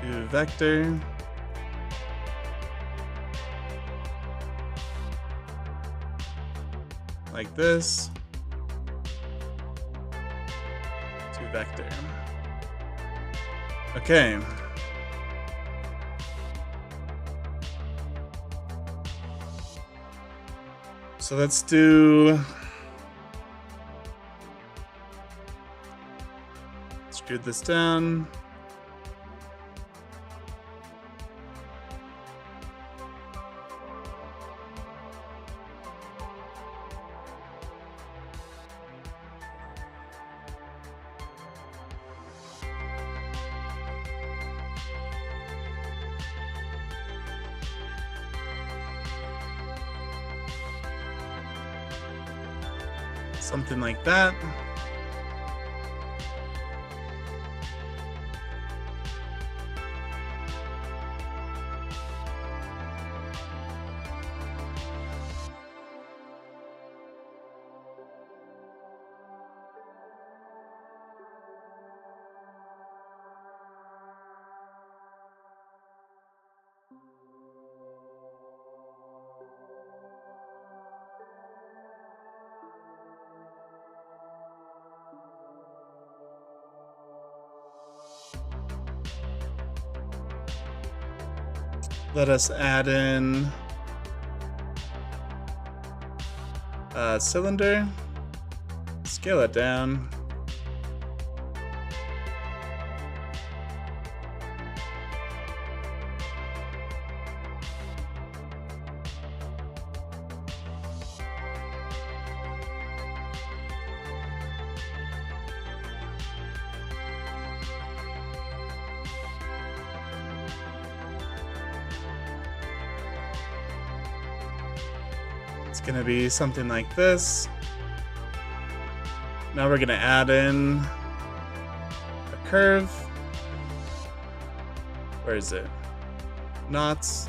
To vector. Like this. To vector. Okay. So let's do... Screw this down. Something like that. Let us add in a cylinder, scale it down. It's gonna be something like this. Now we're gonna add in a curve. Where is it? Knots,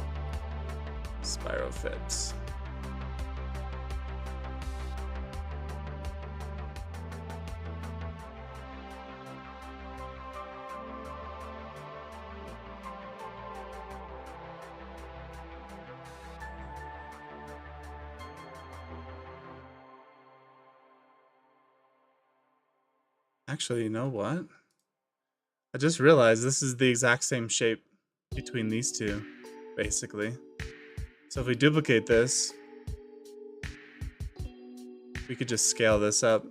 spiral fits. Actually, you know what? I just realized this is the exact same shape between these two, basically. So if we duplicate this, we could just scale this up.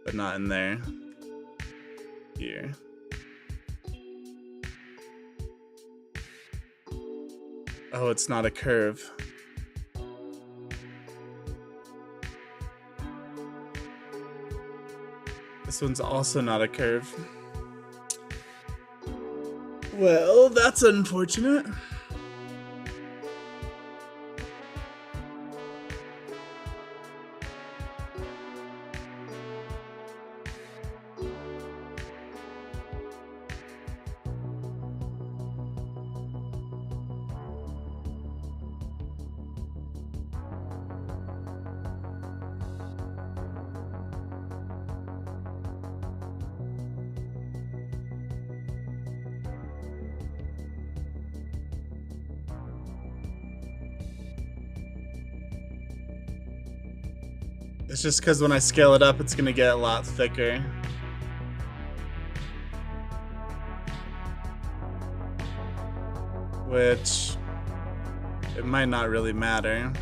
But not in there. Here. Oh, it's not a curve. This one's also not a curve. Well, that's unfortunate. It's just because when I scale it up, it's going to get a lot thicker. Which, it might not really matter.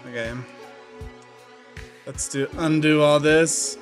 Okay. Let's undo all this.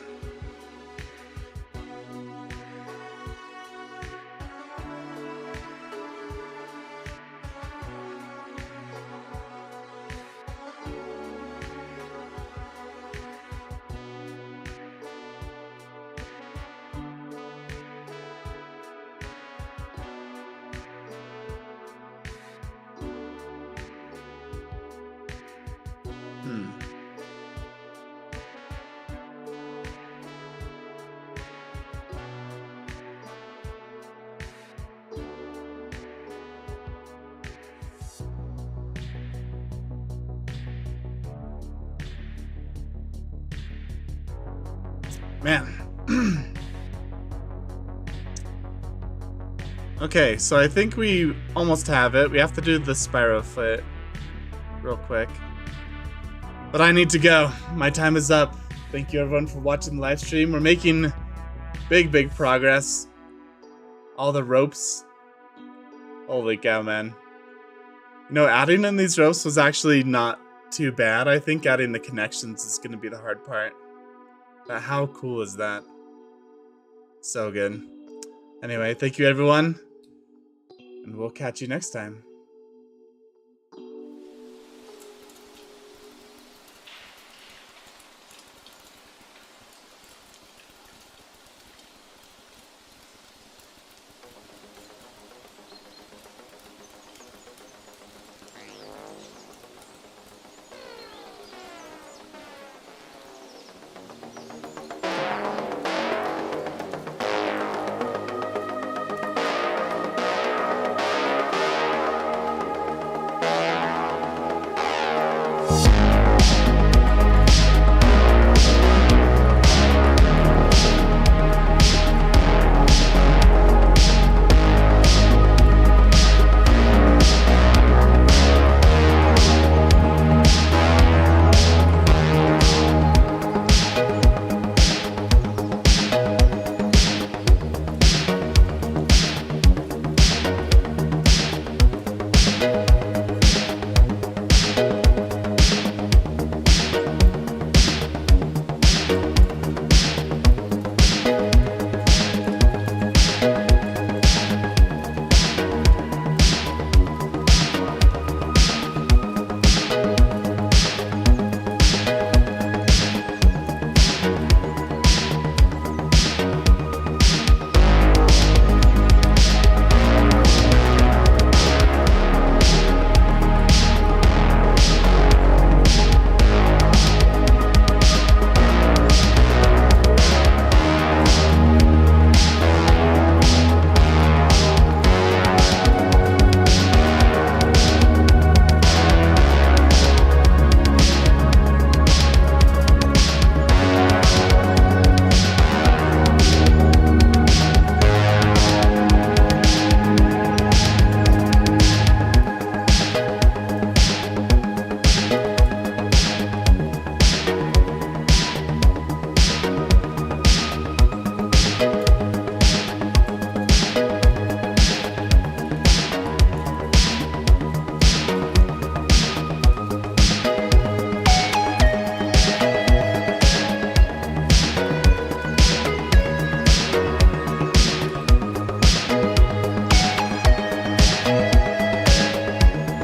Man. Okay, so I think we almost have it. We have to do the Spyro foot real quick. But I need to go. My time is up. Thank you everyone for watching the live stream. We're making big progress. All the ropes. Holy cow, man. You know, adding in these ropes was actually not too bad. I think adding the connections is going to be the hard part. But how cool is that? So good. Anyway, thank you everyone. And we'll catch you next time.